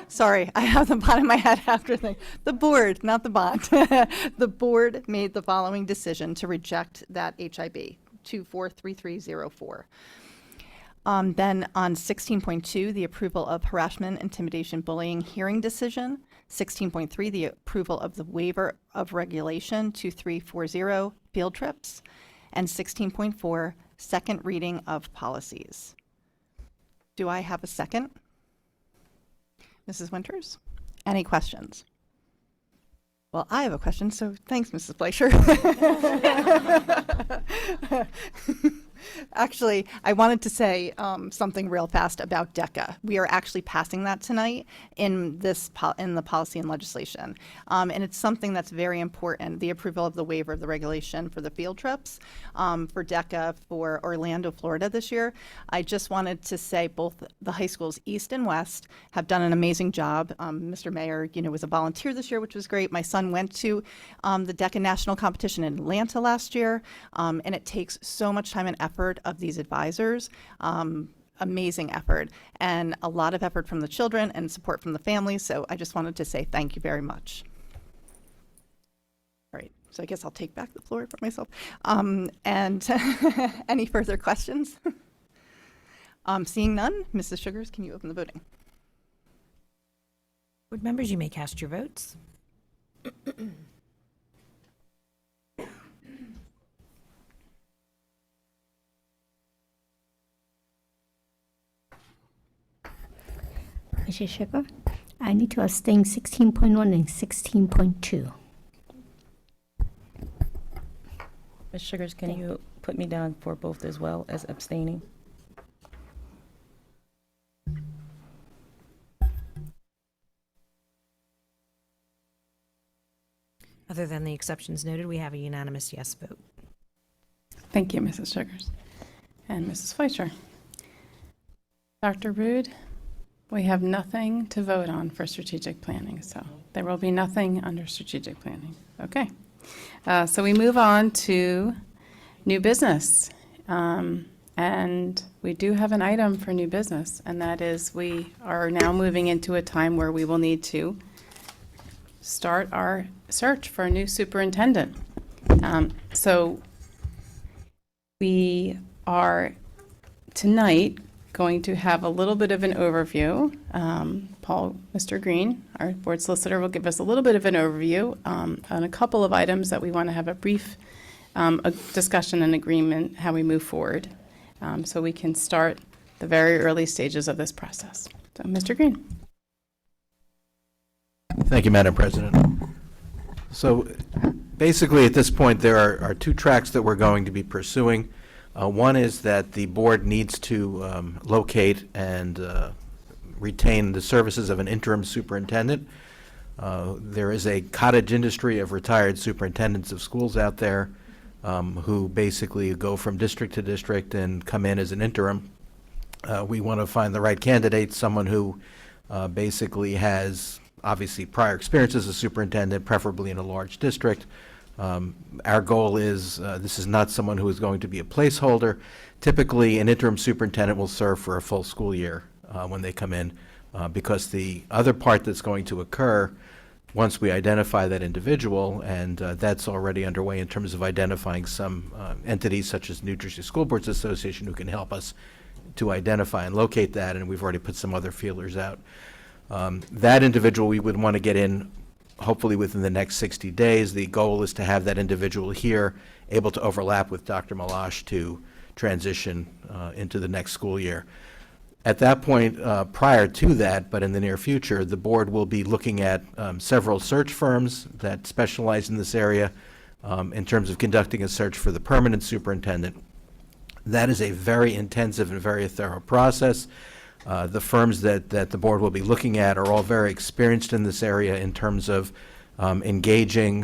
E: sorry, I have the bond in my head after thing. The board, not the bond. The board made the following decision to reject that HIB, 243304. Then on 16.2, the approval of harassment, intimidation, bullying hearing decision. 16.3, the approval of the waiver of regulation 2340 field trips. And 16.4, second reading of policies. Do I have a second? Mrs. Winters? Any questions? Well, I have a question, so thanks, Mrs. Fleischer. Actually, I wanted to say something real fast about DECA. We are actually passing that tonight in in the policy and legislation. And it's something that's very important, the approval of the waiver of the regulation for the field trips for DECA for Orlando, Florida this year. I just wanted to say both the high schools, East and West, have done an amazing job. Mr. Mayor, was a volunteer this year, which was great. My son went to the DECA national competition in Atlanta last year, and it takes so much time and effort of these advisors, amazing effort, and a lot of effort from the children and support from the families. So I just wanted to say thank you very much. All right, so I guess I'll take back the floor for myself. And any further questions? Seeing none, Mrs. Sugars, can you open the voting?
B: Board members, you may cast your votes.
P: Mrs. Sugar, I need to abstain 16.1 and 16.2.
G: Ms. Sugars, can you put me down for both as well as abstaining?
B: Other than the exceptions noted, we have a unanimous yes vote.
A: Thank you, Mrs. Sugars. And Mrs. Fleischer. Dr. Rude, we have nothing to vote on for strategic planning, so there will be nothing under strategic planning. Okay. So we move on to new business. And we do have an item for new business, and that is we are now moving into a time where we will need to start our search for a new superintendent. So we are tonight going to have a little bit of an overview. Mr. Green, our board solicitor, will give us a little bit of an overview on a couple of items that we want to have a brief discussion and agreement how we move forward, so we can start the very early stages of this process. So, Mr. Green.
Q: Thank you, Madam President. So basically, at this point, there are two tracks that we're going to be pursuing. One is that the board needs to locate and retain the services of an interim superintendent. There is a cottage industry of retired superintendents of schools out there who basically go from district to district and come in as an interim. We want to find the right candidate, someone who basically has obviously prior experience as a superintendent, preferably in a large district. Our goal is this is not someone who is going to be a placeholder. Typically, an interim superintendent will serve for a full school year when they come in, because the other part that's going to occur once we identify that individual, and that's already underway in terms of identifying some entities such as New Jersey School Boards Association who can help us to identify and locate that, and we've already put some other feelers out. That individual we would want to get in hopefully within the next 60 days. The goal is to have that individual here able to overlap with Dr. Malash to transition into the next school year. At that point, prior to that, but in the near future, the board will be looking at several search firms that specialize in this area in terms of conducting a search for the permanent superintendent. That is a very intensive and very thorough process. The firms that the board will be looking at are all very experienced in this area in terms of engaging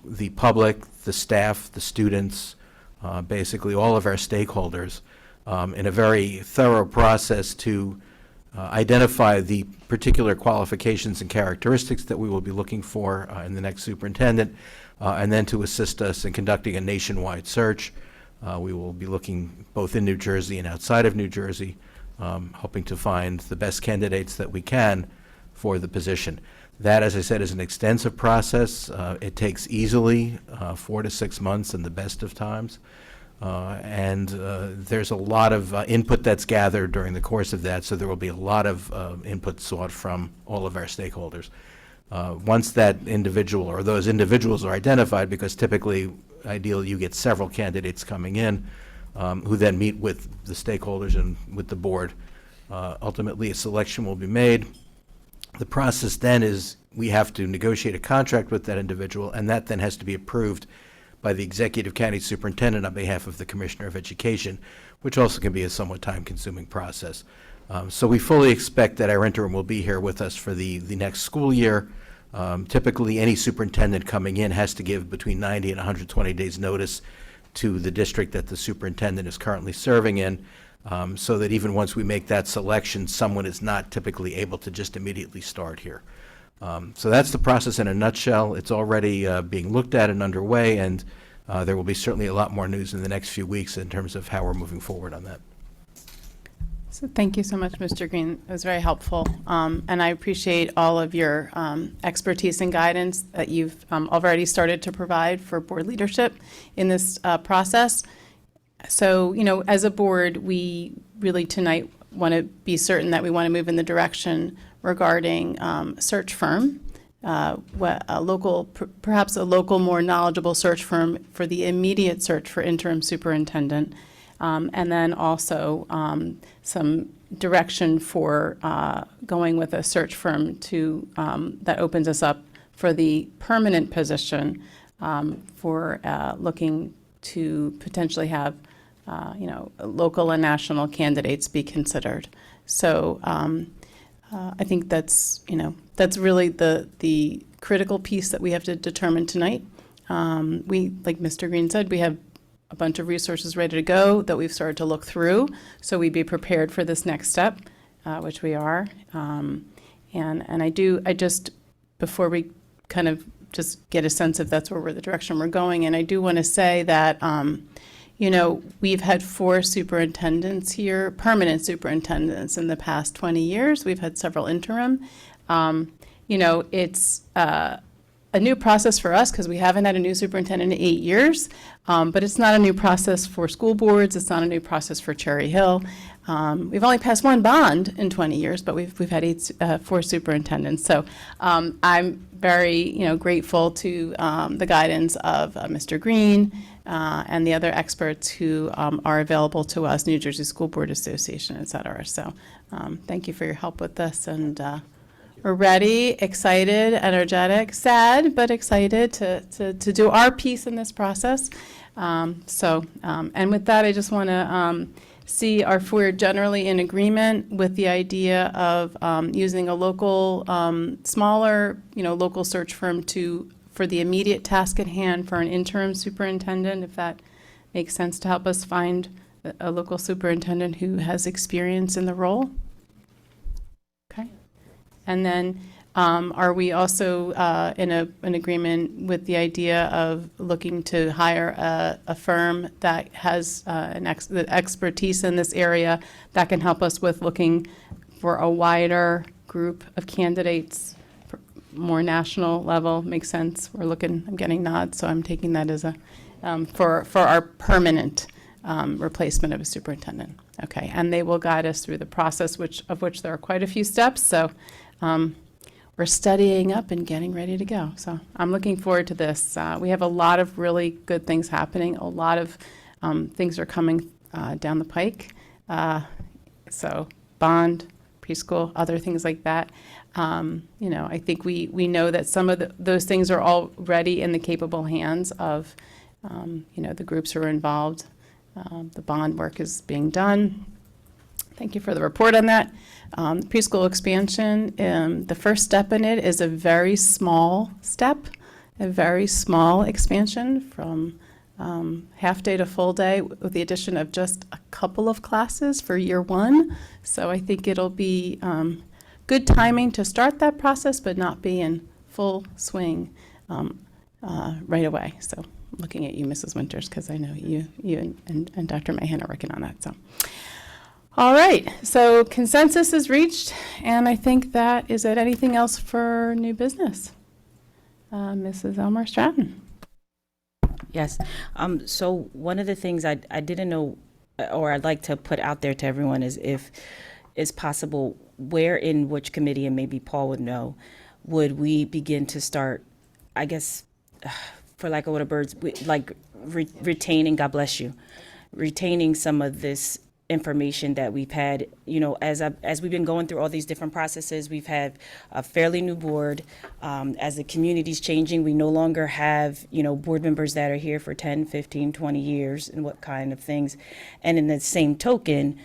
Q: the public, the staff, the students, basically all of our stakeholders in a very thorough process to identify the particular qualifications and characteristics that we will be looking for in the next superintendent, and then to assist us in conducting a nationwide search. We will be looking both in New Jersey and outside of New Jersey hoping to find the best candidates that we can for the position. That, as I said, is an extensive process. It takes easily 4 to 6 months in the best of times. And there's a lot of input that's gathered during the course of that, so there will be a lot of input sought from all of our stakeholders. Once that individual or those individuals are identified, because typically, ideally, you get several candidates coming in who then meet with the stakeholders and with the board. Ultimately, a selection will be made. The process then is we have to negotiate a contract with that individual, and that then has to be approved by the executive county superintendent on behalf of the Commissioner of Education, which also can be a somewhat time-consuming process. So we fully expect that our interim will be here with us for the next school year. Typically, any superintendent coming in has to give between 90 and 120 days' notice to the district that the superintendent is currently serving in, so that even once we make that selection, someone is not typically able to just immediately start here. So that's the process in a nutshell. It's already being looked at and underway, and there will be certainly a lot more news in the next few weeks in terms of how we're moving forward on that.
A: So thank you so much, Mr. Green. It was very helpful. And I appreciate all of your expertise and guidance that you've already started to provide for board leadership in this process. So, you know, as a board, we really tonight want to be certain that we want to move in the direction regarding search firm, perhaps a local, more knowledgeable search firm for the immediate search for interim superintendent, and then also some direction for going with a search firm to that opens us up for the permanent position for looking to potentially have local and national candidates be considered. So I think that's really the critical piece that we have to determine tonight. Like Mr. Green said, we have a bunch of resources ready to go that we've started to look through, so we'd be prepared for this next step, which we are. Before we kind of just get a sense if that's where the direction we're going, and I do want to say that we've had 4 superintendents here, permanent superintendents in the past 20 years. We've had several interim. It's a new process for us because we haven't had a new superintendent in 8 years, but it's not a new process for school boards. It's not a new process for Cherry Hill. We've only passed 1 bond in 20 years, but we've had 4 superintendents. So I'm very grateful to the guidance of Mr. Green and the other experts who are available to us, New Jersey School Board Association, et cetera. So thank you for your help with this, and we're ready, excited, energetic, sad, but excited to do our piece in this process. And with that, I just want to see if we're generally in agreement with the idea of using a local, smaller, local search firm for the immediate task at hand for an interim superintendent, if that makes sense, to help us find a local superintendent who has experience in the role. Okay. And then are we also in an agreement with the idea of looking to hire a firm that has the expertise in this area that can help us with looking for a wider group of candidates, more national level? Makes sense. I'm getting nods, so I'm taking that as a for our permanent replacement of a superintendent. Okay, and they will guide us through the process, of which there are quite a few steps. So we're studying up and getting ready to go. So I'm looking forward to this. We have a lot of really good things happening. A lot of things are coming down the pike. So bond, preschool, other things like that. I think we know that some of those things are already in the capable hands of, the groups who are involved. The bond work is being done. Thank you for the report on that. Preschool expansion, the first step in it is a very small step, a very small expansion from half day to full day with the addition of just a couple of classes for year 1. So I think it'll be good timing to start that process, but not be in full swing right away. So I'm looking at you, Mrs. Winters, because I know you and Dr. Mahan are working on that. So, All right, so consensus is reached, and I think that is it. Anything else for new business? Mrs. Elmer Stratton.
G: Yes. So one of the things I didn't know, or I'd like to put out there to everyone is if it's possible, where in which committee, and maybe Paul would know, would we begin to start, I guess, for lack of what a bird's, retaining, God bless you, retaining some of this information that we've had, as we've been going through all these different processes. We've had a fairly new board. As the community's changing, we no longer have, board members that are here for 10, 15, 20 years and what kind of things. And in the same token,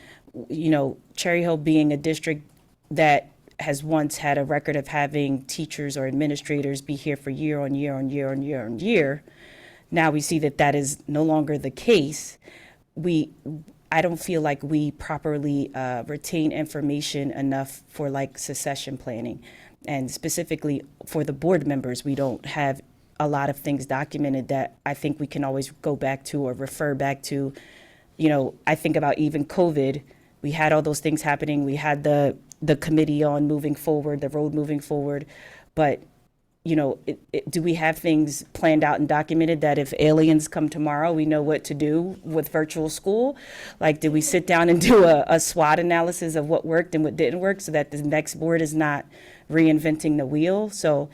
G: Cherry Hill being a district that has once had a record of having teachers or administrators be here for year on year on year on year on year, now we see that that is no longer the case. I don't feel like we properly retain information enough for succession planning. And specifically for the board members, we don't have a lot of things documented that I think we can always go back to or refer back to. I think about even COVID, we had all those things happening. We had the committee on moving forward, the road moving forward. But do we have things planned out and documented that if aliens come tomorrow, we know what to do with virtual school? Did we sit down and do a SWOT analysis of what worked and what didn't work so that the next board is not reinventing the wheel? So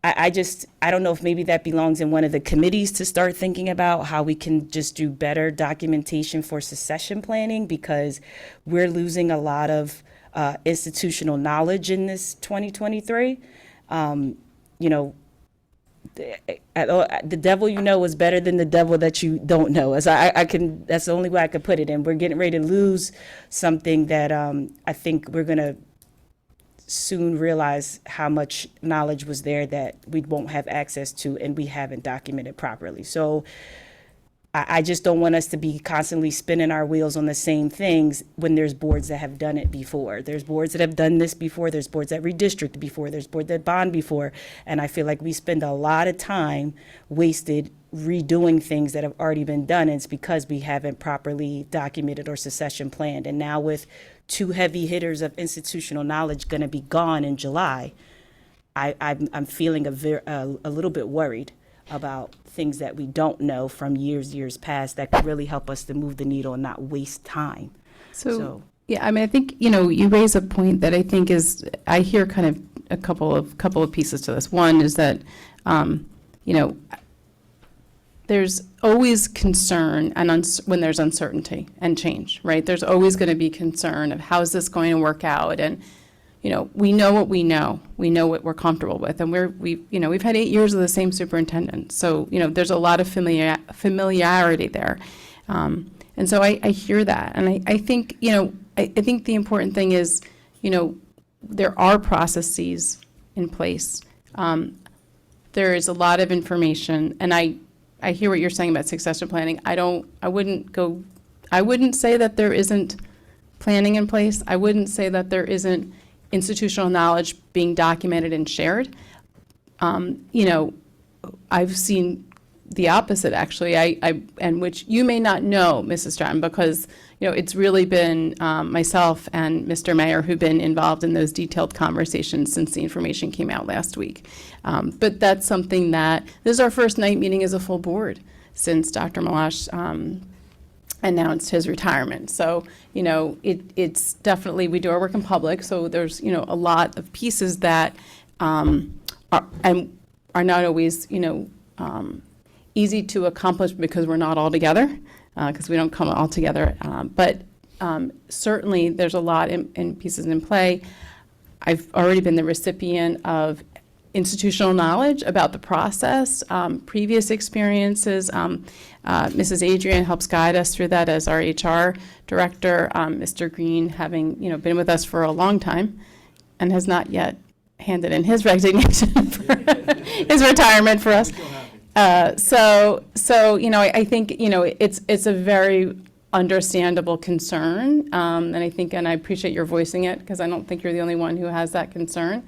G: I don't know if maybe that belongs in one of the committees to start thinking about how we can just do better documentation for succession planning, because we're losing a lot of institutional knowledge in this 2023. The devil is better than the devil that you don't know. As that's the only way I could put it. And we're getting ready to lose something that I think we're going to soon realize how much knowledge was there that we won't have access to and we haven't documented properly. So I just don't want us to be constantly spinning our wheels on the same things when there's boards that have done it before. There's boards that have done this before. There's boards that redistrict before. There's boards that bond before. And I feel like we spend a lot of time wasted redoing things that have already been done. And it's because we haven't properly documented or succession planned. And now with two heavy hitters of institutional knowledge going to be gone in July, I'm feeling a little bit worried about things that we don't know from years past that could really help us to move the needle and not waste time.
A: So yeah, I think, you raise a point that I think I hear kind of a couple of pieces to this. One is that, there's always concern when there's uncertainty and change, right? There's always going to be concern of how is this going to work out, and we know what we know. We know what we're comfortable with, and we've had 8 years of the same superintendent, so there's a lot of familiarity there, and so I hear that, and I think I think the important thing is there are processes in place. There is a lot of information, and I hear what you're saying about succession planning. I wouldn't say that there isn't planning in place. I wouldn't say that there isn't institutional knowledge being documented and shared. I've seen the opposite, actually, and which you may not know, Mrs. Stratton, because it's really been myself and Mr. Mayor who've been involved in those detailed conversations since the information came out last week. But that's something this is our first night meeting as a full board since Dr. Malash announced his retirement. So, it's definitely, we do our work in public, so there's, a lot of pieces that are not always, easy to accomplish because we're not all together, because we don't come all together. But certainly there's a lot in pieces in play. I've already been the recipient of institutional knowledge about the process, previous experiences. Mrs. Adrian helps guide us through that as our HR director. Mr. Green, having been with us for a long time and has not yet handed in his resignation for his retirement for us. So I think it's a very understandable concern, and I appreciate your voicing it, because I don't think you're the only one who has that concern.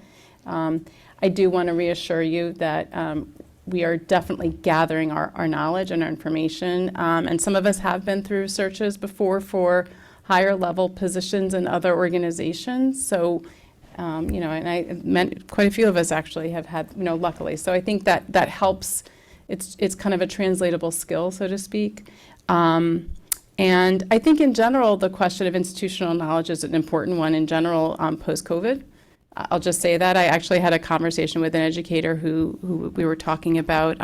A: I do want to reassure you that we are definitely gathering our knowledge and our information, and some of us have been through searches before for higher level positions in other organizations. So, and I meant quite a few of us actually have had, luckily. So I think that helps. It's kind of a translatable skill, so to speak. And I think in general, the question of institutional knowledge is an important one in general post-COVID. I'll just say that I actually had a conversation with an educator who we were talking about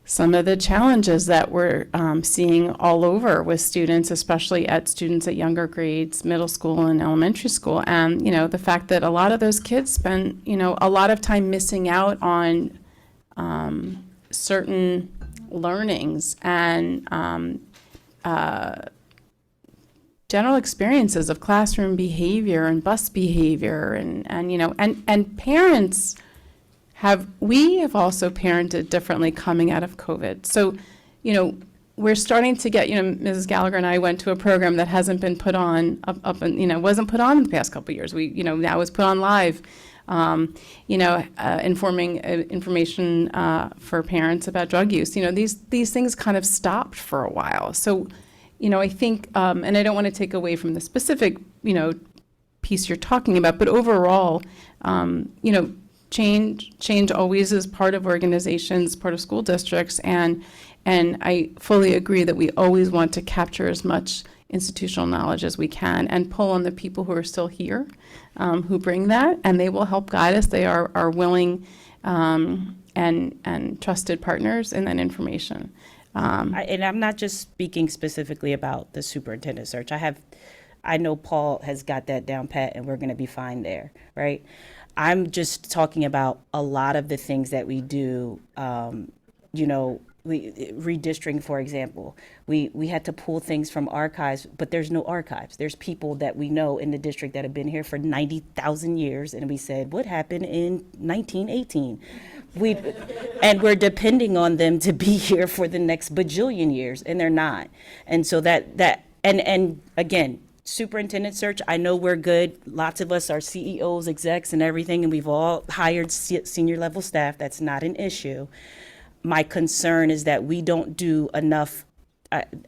A: some of the challenges that we're seeing all over with students, especially students at younger grades, middle school and elementary school. And, the fact that a lot of those kids spend, a lot of time missing out on certain learnings and general experiences of classroom behavior and bus behavior and parents we have also parented differently coming out of COVID. So, we're starting to get, Mrs. Gallagher and I went to a program that hasn't been put on wasn't put on in the past couple of years. We, now is put on live, informing information for parents about drug use. These things kind of stopped for a while. So, I think, and I don't want to take away from the specific, piece you're talking about, but overall, change always is part of organizations, part of school districts, and I fully agree that we always want to capture as much institutional knowledge as we can and pull on the people who are still here, who bring that, and they will help guide us. They are willing and trusted partners in that information.
G: And I'm not just speaking specifically about the superintendent search. I know Paul has got that down pat, and we're going to be fine there, right? I'm just talking about a lot of the things that we do, redistricting, for example. We had to pull things from archives, but there's no archives. There's people that we know in the district that have been here for 90,000 years, and we said, what happened in 1918? And we're depending on them to be here for the next bajillion years, and they're not. And so and again, superintendent search, I know we're good. Lots of us are CEOs, execs, and everything, and we've all hired senior level staff. That's not an issue. My concern is that we don't do enough.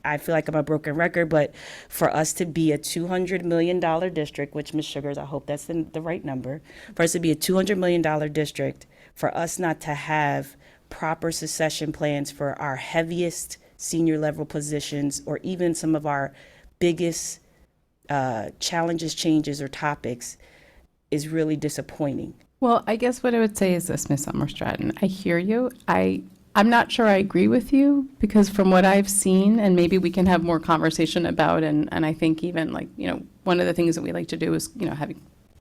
G: I feel like I'm a broken record, but for us to be a $200 million district, which Ms. Sugars, I hope that's the right number, for us to be a $200 million district, for us not to have proper succession plans for our heaviest senior level positions or even some of our biggest challenges, changes, or topics is really disappointing.
A: Well, I guess what I would say is this, Ms. Summer Stratton. I hear you. I'm not sure I agree with you because from what I've seen, and maybe we can have more conversation about, and I think even one of the things that we like to do is,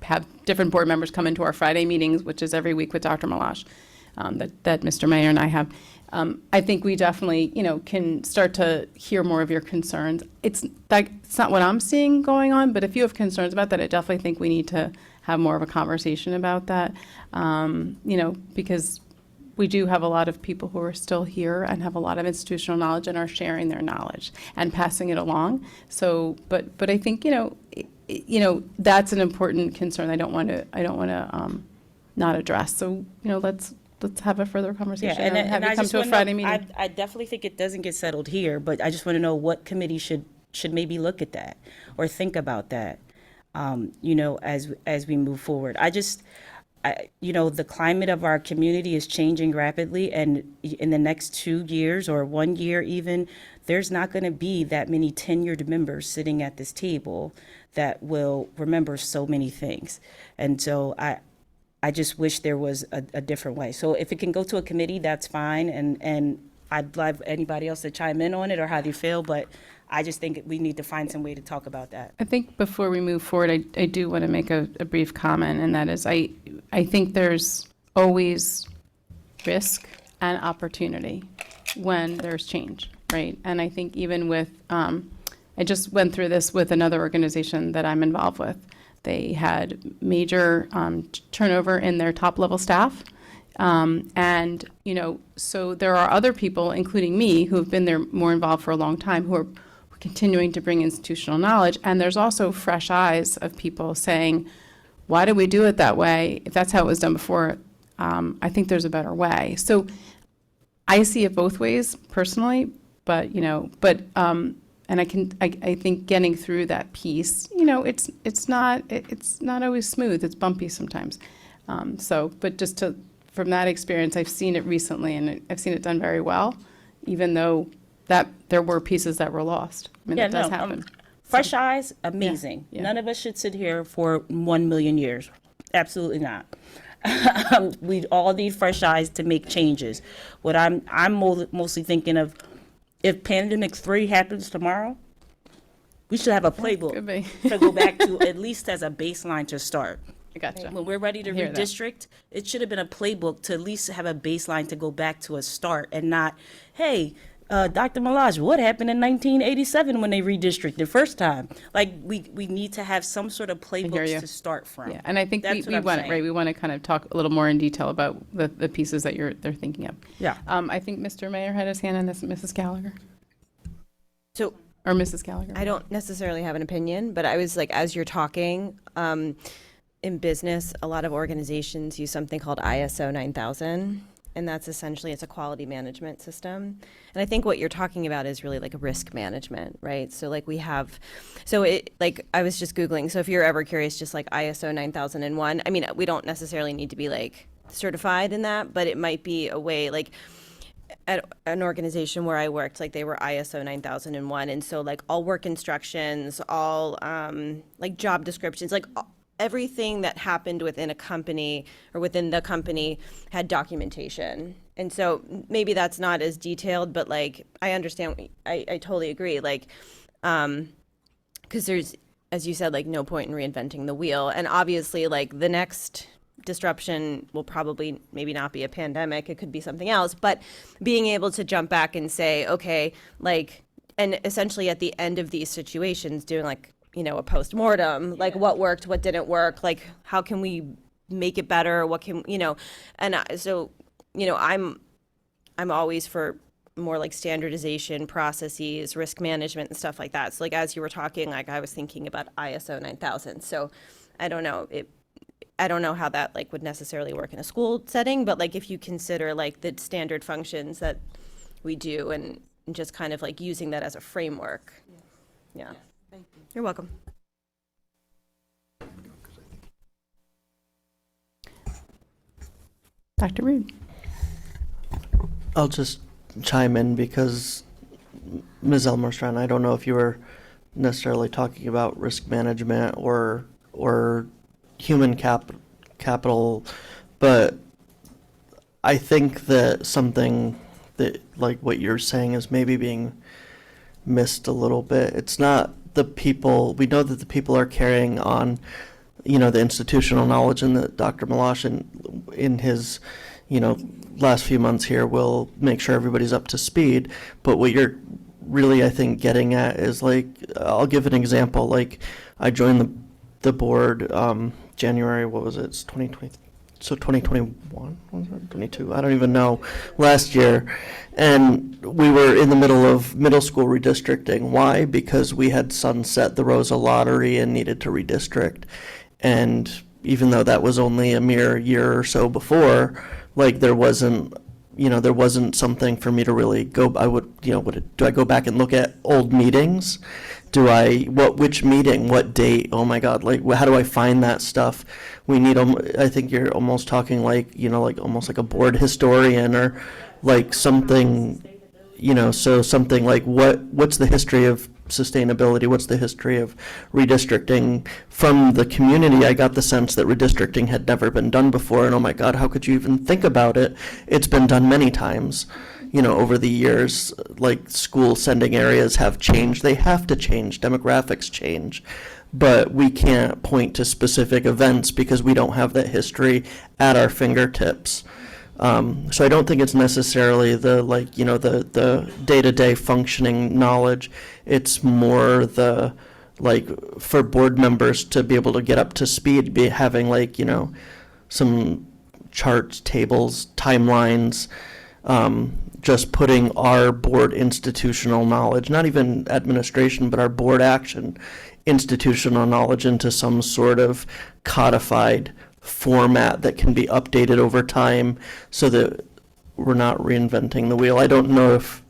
A: have different board members come into our Friday meetings, which is every week with Dr. Malash, that Mr. Mayor and I have. I think we definitely, can start to hear more of your concerns. It's not what I'm seeing going on, but if you have concerns about that, I definitely think we need to have more of a conversation about that, because we do have a lot of people who are still here and have a lot of institutional knowledge and are sharing their knowledge and passing it along. So, but I think, that's an important concern. I don't want to not address. So, let's have a further conversation and have you come to a Friday meeting.
G: I definitely think it doesn't get settled here, but I just want to know what committee should maybe look at that or think about that, as we move forward. The climate of our community is changing rapidly, and in the next 2 years or 1 year even, there's not going to be that many tenured members sitting at this table that will remember so many things. And so I just wish there was a different way. So if it can go to a committee, that's fine, and I'd love anybody else to chime in on it or how they feel, but I just think we need to find some way to talk about that.
A: I think before we move forward, I do want to make a brief comment, and that is I think there's always risk and opportunity when there's change, right? And I think even with, I just went through this with another organization that I'm involved with. They had major turnover in their top level staff. And, so there are other people, including me, who have been there more involved for a long time, who are continuing to bring institutional knowledge. And there's also fresh eyes of people saying, why do we do it that way? If that's how it was done before, I think there's a better way. So I see it both ways personally, but And I think getting through that piece, you know, it's not always smooth. It's bumpy sometimes. But from that experience, I've seen it recently, and I've seen it done very well, even though that there were pieces that were lost. I mean,
G: Yeah,
A: that does
G: no,
A: happen.
G: Fresh eyes, amazing.
A: yeah.
G: None of us should sit here for 1 million years. Absolutely not. We all need fresh eyes to make changes. What I'm mostly thinking of, if pandemic 3 happens tomorrow, we should have a playbook
A: Could be.
G: to go back to, at least as a baseline to start.
A: I gotcha.
G: When we're ready to
A: I hear that.
G: redistrict, it should have been a playbook to at least have a baseline to go back to a start, and not, hey, Dr. Malaj, what happened in 1987 when they redistricted the first time? Like, we need to have some sort of
A: you.
G: playbooks to start from.
A: Yeah, and I think
G: That's
A: we
G: what I'm
A: want
G: saying.
A: right. We want to kind of talk a little more in detail about the pieces that they're thinking of.
G: Yeah.
A: I think Mr. Mayor had his hand on this, Mrs. Gallagher.
C: So
A: Or Mrs. Gallagher.
C: I don't necessarily have an opinion, but I was like, as you're talking, in business, a lot of organizations use something called ISO 9000, and that's essentially, it's a quality management system. And I think what you're talking about is really like risk management, right? So like I was just Googling, so if you're ever curious, just like ISO 9001, I mean, we don't necessarily need to be like certified in that, but it might be a way, like, at an organization where I worked, like they were ISO 9001, and so like all work instructions, all like job descriptions, like everything that happened within a company or within the company had documentation. And so maybe that's not as detailed, but like I understand, I totally agree, like because there's, as you said, like no point in reinventing the wheel, and obviously like the next disruption will probably maybe not be a pandemic, it could be something else, but being able to jump back and say, okay, like, and essentially at the end of these situations doing like, you know, a post-mortem, like what worked, what didn't work, like how can we make it better, what can, you know, and so, you know, I'm always for more like standardization processes, risk management and stuff like that. So like as you were talking, like I was thinking about ISO 9000. So I don't know how that like would necessarily work in a school setting, but like if you consider like the standard functions that we do and just kind of like using that as a framework. Yeah. Thank you. You're welcome.
A: Dr. Rude.
J: I'll just chime in because Ms. Elmerstrand, I don't know if you were necessarily talking about risk management or human capital, but I think that something that like what you're saying is maybe being missed a little bit. It's not the people, we know that the people are carrying on, you know, the institutional knowledge, and that Dr. Malash in his, you know, last few months here will make sure everybody's up to speed. But what you're really, I think, getting at is like, I'll give an example. Like I joined the board January, what was it? It's 2020. So 2021, was it 22? I don't even know. Last year, and we were in the middle of middle school redistricting. Why? Because we had sunset the Rosa lottery and needed to redistrict. And even though that was only a mere year or so before, like there wasn't something for me to really go. I would, you know, do I go back and look at old meetings? Which meeting, what date? Oh my God, like how do I find that stuff? We need, I think you're almost talking like, you know, like almost like a board historian or like something, you know, so something like what's the history of sustainability? What's the history of redistricting? From the community, I got the sense that redistricting had never been done before, and oh my God, how could you even think about it? It's been done many times. You know, over the years, like school sending areas have changed. They have to change. Demographics change. But we can't point to specific events because we don't have that history at our fingertips. So I don't think it's necessarily the, like, you know, the day-to-day functioning knowledge. It's more the, like, for board members to be able to get up to speed, be having, like, you know, some charts, tables, timelines, just putting our board institutional knowledge, not even administration, but our board action institutional knowledge into some sort of codified format that can be updated over time so that we're not reinventing the wheel. I don't know if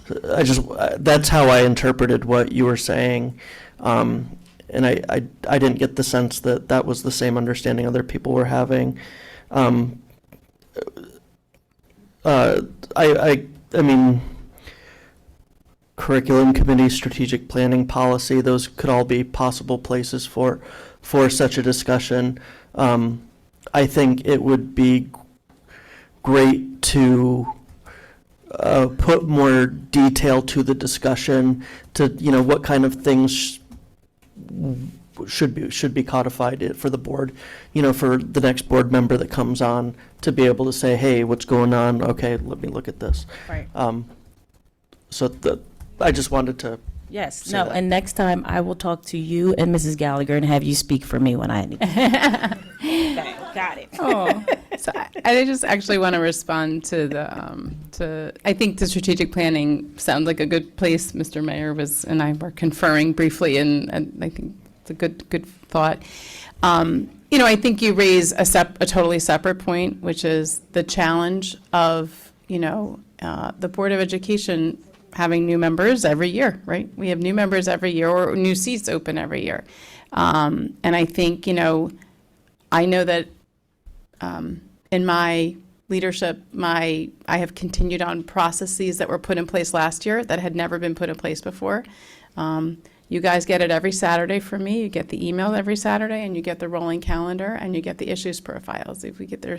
J: that's how I interpreted what you were saying. And I didn't get the sense that that was the same understanding other people were having. I mean, curriculum committee, strategic planning policy, those could all be possible places for such a discussion. I think it would be great to put more detail to the discussion, to, what kind of things should be codified for the board, for the next board member that comes on to be able to say, hey, what's going on? Okay, let me look at this.
G: Right.
J: I just wanted to.
G: Yes,
J: say
G: no,
J: that.
G: and next time I will talk to you and Mrs. Gallagher and have you speak for me when I need. Okay, got it.
A: Oh, so I just actually want to respond to I think the strategic planning sounds like a good place. Mr. Mayor and I were conferring briefly, and I think it's a good thought. I think you raise a totally separate point, which is the challenge of, the Board of Education having new members every year, right? We have new members every year, or new seats open every year. And I think, I know that in my leadership, I have continued on processes that were put in place last year that had never been put in place before. You guys get it every Saturday from me. You get the email every Saturday, and you get the rolling calendar, and you get the issues profiles. There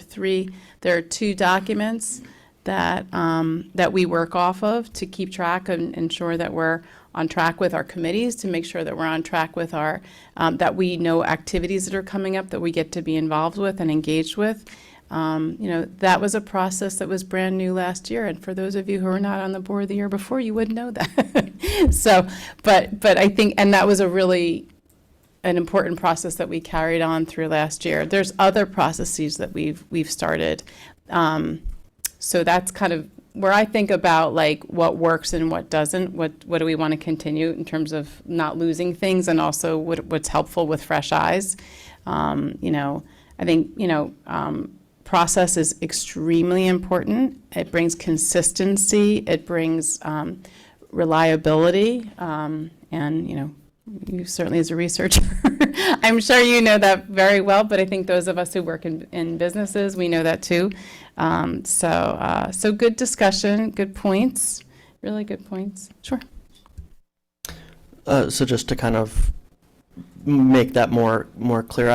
A: are 2 documents that we work off of to keep track and ensure that we're on track with our committees, to make sure that we're on track with our, that we know activities that are coming up that we get to be involved with and engaged with. That was a process that was brand new last year, and for those of you who were not on the board the year before, you wouldn't know that. So, but I think, and that was an important process that we carried on through last year. There's other processes that we've started. So that's kind of where I think about like what works and what doesn't. What do we want to continue in terms of not losing things, and also what's helpful with fresh eyes. I think process is extremely important. It brings consistency. It brings reliability. And you certainly, as a researcher, I'm sure you know that very well. But I think those of us who work in businesses, we know that too. So good discussion, good points, really good points. Sure.
J: So just to kind of make that more clear,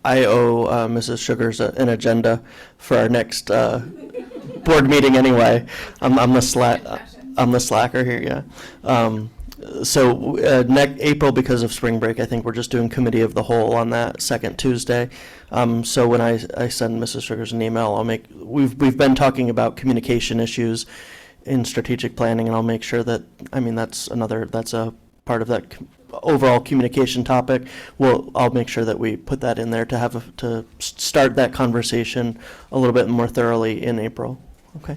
J: I owe Mrs. Sugars an agenda for our next board meeting anyway. I'm the slacker here, yeah. So next April, because of spring break, I think we're just doing committee of the whole on that second Tuesday. So when I send Mrs. Sugars an email, we've been talking about communication issues in strategic planning, and I'll make sure that, that's a part of that overall communication topic. I'll make sure that we put that in there to start that conversation a little bit more thoroughly in April. Okay.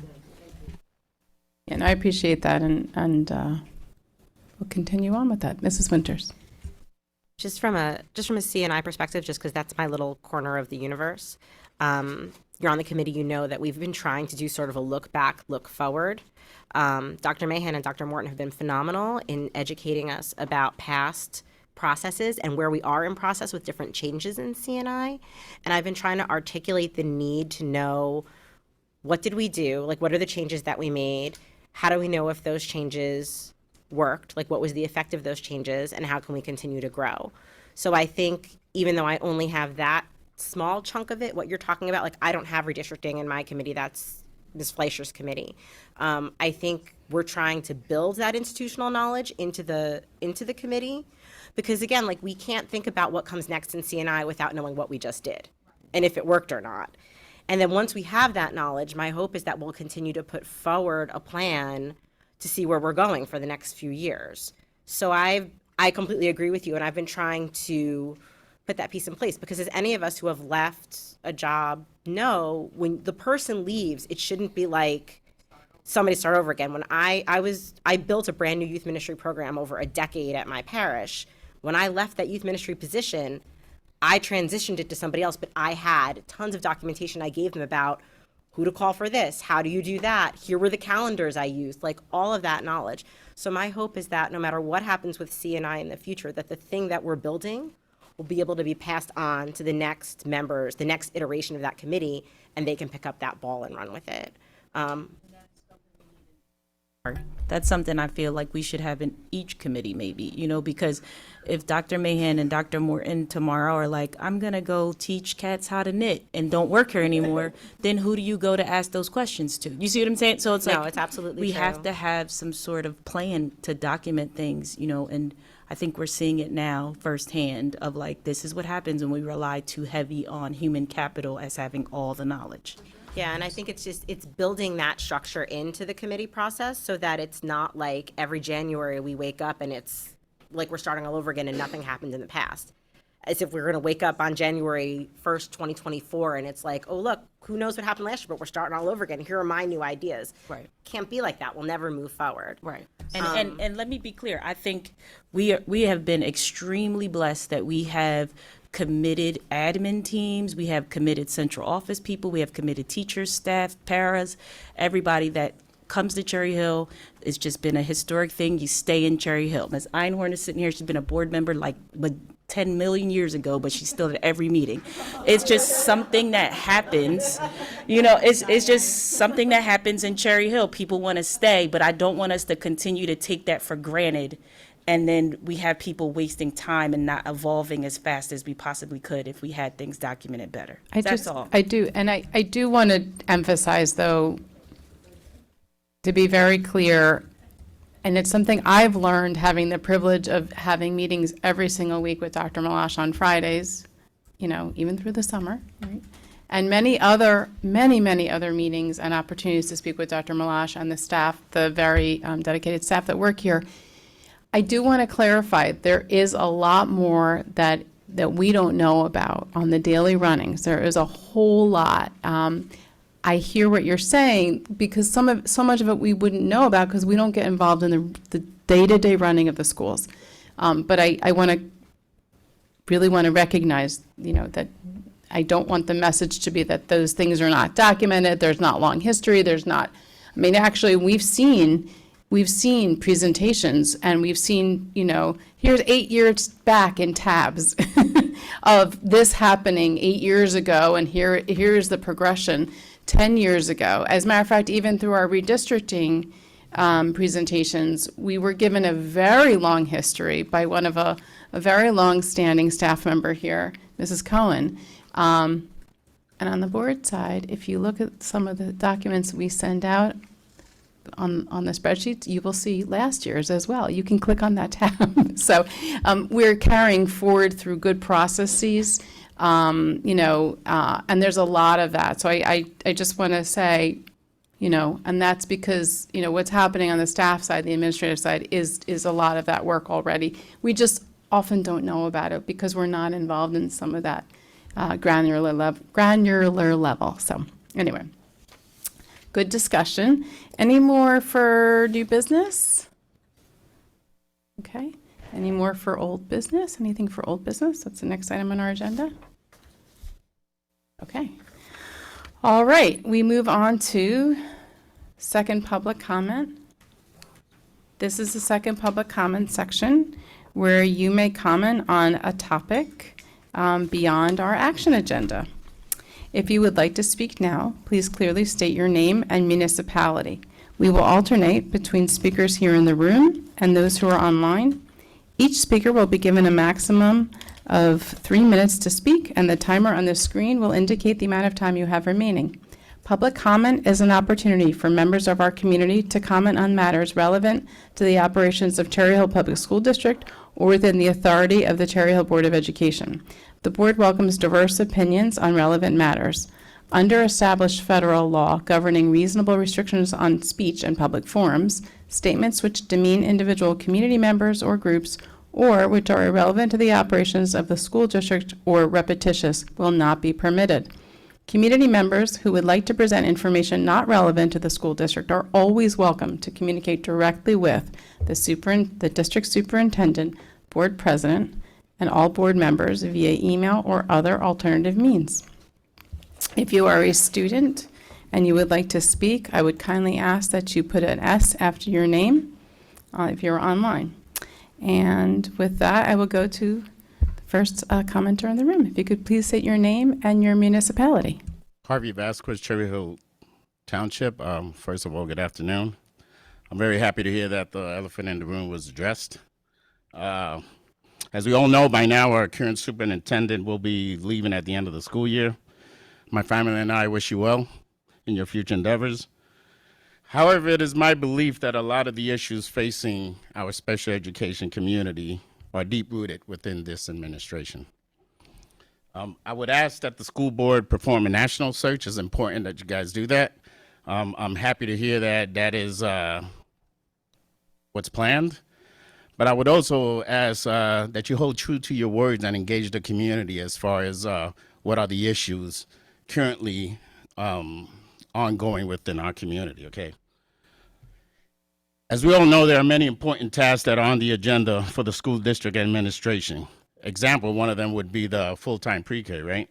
A: And I appreciate that, and we'll continue on with that. Mrs. Winters.
F: Just from a C&I perspective, just because that's my little corner of the universe. You're on the committee, you know that we've been trying to do sort of a look back, look forward. Dr. Mahan and Dr. Morton have been phenomenal in educating us about past processes and where we are in process with different changes in C&I. And I've been trying to articulate the need to know, what did we do? Like, what are the changes that we made? How do we know if those changes worked? Like, what was the effect of those changes, and how can we continue to grow? So I think, even though I only have that small chunk of it, what you're talking about, like, I don't have redistricting in my committee, that's Ms. Fleischer's committee. I think we're trying to build that institutional knowledge into the committee, because again, like, we can't think about what comes next in C&I without knowing what we just did and if it worked or not. And then once we have that knowledge, my hope is that we'll continue to put forward a plan to see where we're going for the next few years. So I completely agree with you, and I've been trying to put that piece in place, because as any of us who have left a job know, when the person leaves, it shouldn't be like somebody start over again. When I built a brand new youth ministry program over a decade at my parish. When I left that youth ministry position, I transitioned it to somebody else, but I had tons of documentation I gave them about who to call for this, how do you do that, here were the calendars I used, like all of that knowledge. So my hope is that no matter what happens with CNI in the future, that the thing that we're building will be able to be passed on to the next members, the next iteration of that committee, and they can pick up that ball and run with it.
G: That's something I feel like we should have in each committee maybe, because if Dr. Mahan and Dr. Morton tomorrow are like, I'm going to go teach cats how to knit and don't work here anymore, then who do you go to ask those questions to? You see what I'm saying? So it's
F: No,
G: like,
F: it's absolutely
G: we
F: true.
G: have to have some sort of plan to document things, and I think we're seeing it now firsthand of like, this is what happens when we rely too heavy on human capital as having all the knowledge.
F: Yeah, and I think it's building that structure into the committee process so that it's not like every January we wake up and it's like we're starting all over again and nothing happened in the past. As if we're going to wake up on January 1st, 2024, and it's like, oh, look, who knows what happened last year, but we're starting all over again. Here are my new ideas.
G: Right.
F: Can't be like that. We'll never move forward.
G: Right. And let me be clear. I think we have been extremely blessed that we have committed admin teams, we have committed central office people, we have committed teachers, staff, paras, everybody that comes to Cherry Hill. It's just been a historic thing. You stay in Cherry Hill. Ms. Einhorn is sitting here. She's been a board member like 10 million years ago, but she's still at every meeting. It's just something that happens. It's just something that happens in Cherry Hill. People want to stay, but I don't want us to continue to take that for granted. And then we have people wasting time and not evolving as fast as we possibly could if we had things documented better. That's all.
A: I do, and I do want to emphasize, though, to be very clear, and it's something I've learned having the privilege of having meetings every single week with Dr. Malash on Fridays, even through the summer, right? And many other meetings and opportunities to speak with Dr. Malash and the staff, the very dedicated staff that work here. I do want to clarify, there is a lot more that we don't know about on the daily runnings. There is a whole lot. I hear what you're saying, because so much of it we wouldn't know about because we don't get involved in the day-to-day running of the schools. But I really want to recognize, that I don't want the message to be that those things are not documented, there's not long history, actually, we've seen presentations, and we've seen, here's 8 years back in tabs of this happening 8 years ago, and here's the progression 10 years ago. As a matter of fact, even through our redistricting presentations, we were given a very long history by one of a very long-standing staff member here, Mrs. Cohen. And on the board side, if you look at some of the documents we send out, on the spreadsheets, you will see last year's as well. You can click on that tab. So we're carrying forward through good processes, and there's a lot of that. So I just want to say, and that's because, what's happening on the staff side, the administrative side, is a lot of that work already. We just often don't know about it because we're not involved in some of that granular level. So anyway. Good discussion. Any more for new business? Okay. Any more for old business? Anything for old business? That's the next item on our agenda. Okay. All right. We move on to second public comment. This is the second public comment section where you may comment on a topic beyond our action agenda. If you would like to speak now, please clearly state your name and municipality. We will alternate between speakers here in the room and those who are online. Each speaker will be given a maximum of 3 minutes to speak, and the timer on the screen will indicate the amount of time you have remaining. Public comment is an opportunity for members of our community to comment on matters relevant to the operations of Cherry Hill Public School District or within the authority of the Cherry Hill Board of Education. The board welcomes diverse opinions on relevant matters. Under established federal law governing reasonable restrictions on speech in public forums, statements which demean individual community members or groups or which are irrelevant to the operations of the school district or repetitious will not be permitted. Community members who would like to present information not relevant to the school district are always welcome to communicate directly with the district superintendent, board president, and all board members via email or other alternative means. If you are a student and you would like to speak, I would kindly ask that you put an S after your name if you're online. And with that, I will go to the first commenter in the room. If you could please state your name and your municipality.
R: Harvey Vasquez, Cherry Hill Township. First of all, good afternoon. I'm very happy to hear that the elephant in the room was addressed. As we all know by now, our current superintendent will be leaving at the end of the school year. My family and I wish you well in your future endeavors. However, it is my belief that a lot of the issues facing our special education community are deep-rooted within this administration. I would ask that the school board perform a national search. It's important that you guys do that. I'm happy to hear that that is what's planned. But I would also ask that you hold true to your words and engage the community as far as what are the issues currently ongoing within our community, okay? As we all know, there are many important tasks that are on the agenda for the school district administration. Example, one of them would be the full-time pre-K, right?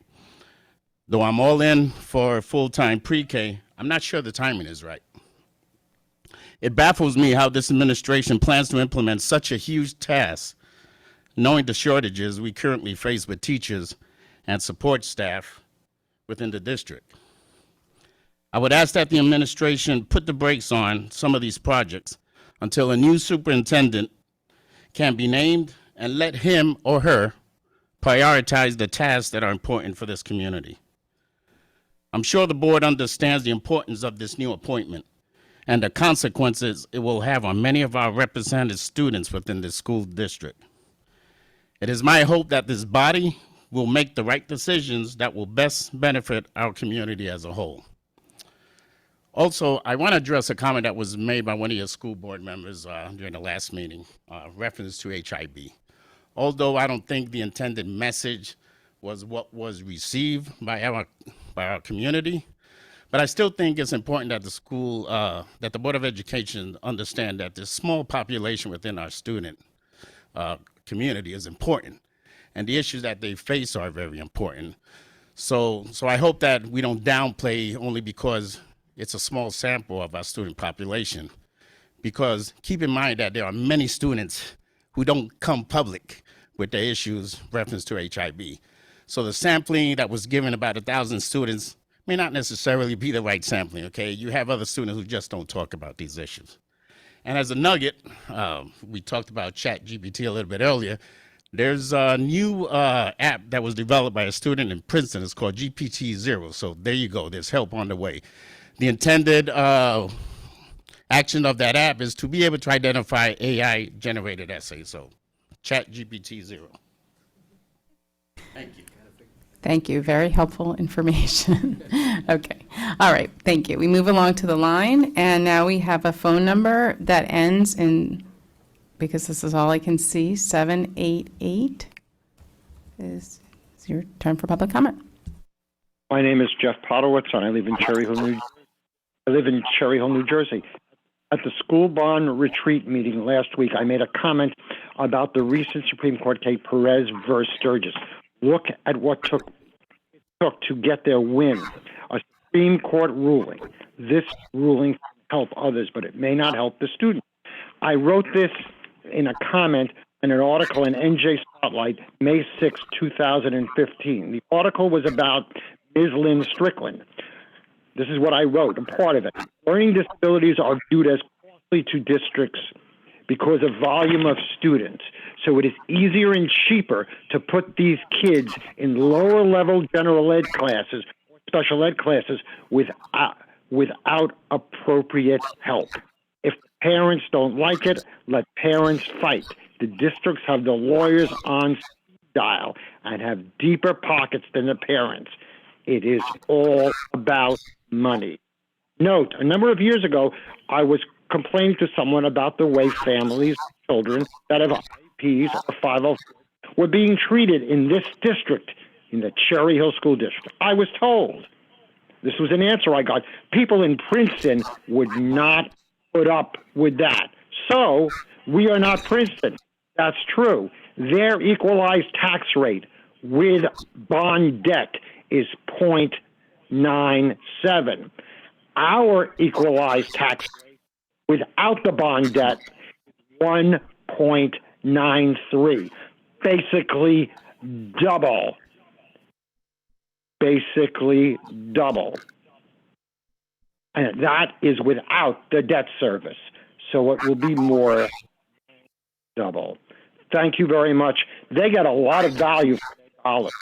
R: Though I'm all in for full-time pre-K, I'm not sure the timing is right. It baffles me how this administration plans to implement such a huge task, knowing the shortages we currently face with teachers and support staff within the district. I would ask that the administration put the brakes on some of these projects until a new superintendent can be named and let him or her prioritize the tasks that are important for this community. I'm sure the board understands the importance of this new appointment and the consequences it will have on many of our represented students within the school district. It is my hope that this body will make the right decisions that will best benefit our community as a whole. Also, I want to address a comment that was made by one of your school board members during the last meeting, reference to HIB. Although I don't think the intended message was what was received by our community, but I still think it's important that the school, that the Board of Education understand that this small population within our student community is important, and the issues that they face are very important. So I hope that we don't downplay only because it's a small sample of our student population, because keep in mind that there are many students who don't come public with their issues reference to HIB. So the sampling that was given about 1,000 students may not necessarily be the right sampling, okay? You have other students who just don't talk about these issues. And as a nugget, we talked about ChatGPT a little bit earlier. There's a new app that was developed by a student in Princeton. It's called GPT-0. So there you go. There's help on the way. The intended action of that app is to be able to identify AI-generated essays. So ChatGPT-0. Thank you.
A: Thank you. Very helpful information. Okay. All right. Thank you. We move along to the line, and now we have a phone number that ends in, because this is all I can see, 788. Is your turn for public comment.
S: My name is Jeff Potowitz, and I live in Cherry Hill, New Jersey. At the school bond retreat meeting last week, I made a comment about the recent Supreme Court case Perez versus Sturgis. Look at what took to get their win. A Supreme Court ruling. This ruling help others, but it may not help the student. I wrote this in a comment in an article in NJ Spotlight, May 6, 2015. The article was about Ms. Lynn Strickland. This is what I wrote, a part of it. Learning disabilities are viewed as costly to districts because of volume of students. So it is easier and cheaper to put these kids in lower level general ed classes, special ed classes, without appropriate help. If parents don't like it, let parents fight. The districts have the lawyers on speed dial and have deeper pockets than the parents. It is all about money. Note, a number of years ago, I was complaining to someone about the way families, children that have IEPs or 504 were being treated in this district, in the Cherry Hill School District. I was told, this was an answer I got, people in Princeton would not put up with that. So, we are not Princeton. That's true. Their equalized tax rate with bond debt is 0.97. Our equalized tax rate without the bond debt, 1.93, basically double. Basically double. And that is without the debt service. So it will be more double. Thank you very much. They get a lot of value for their dollars.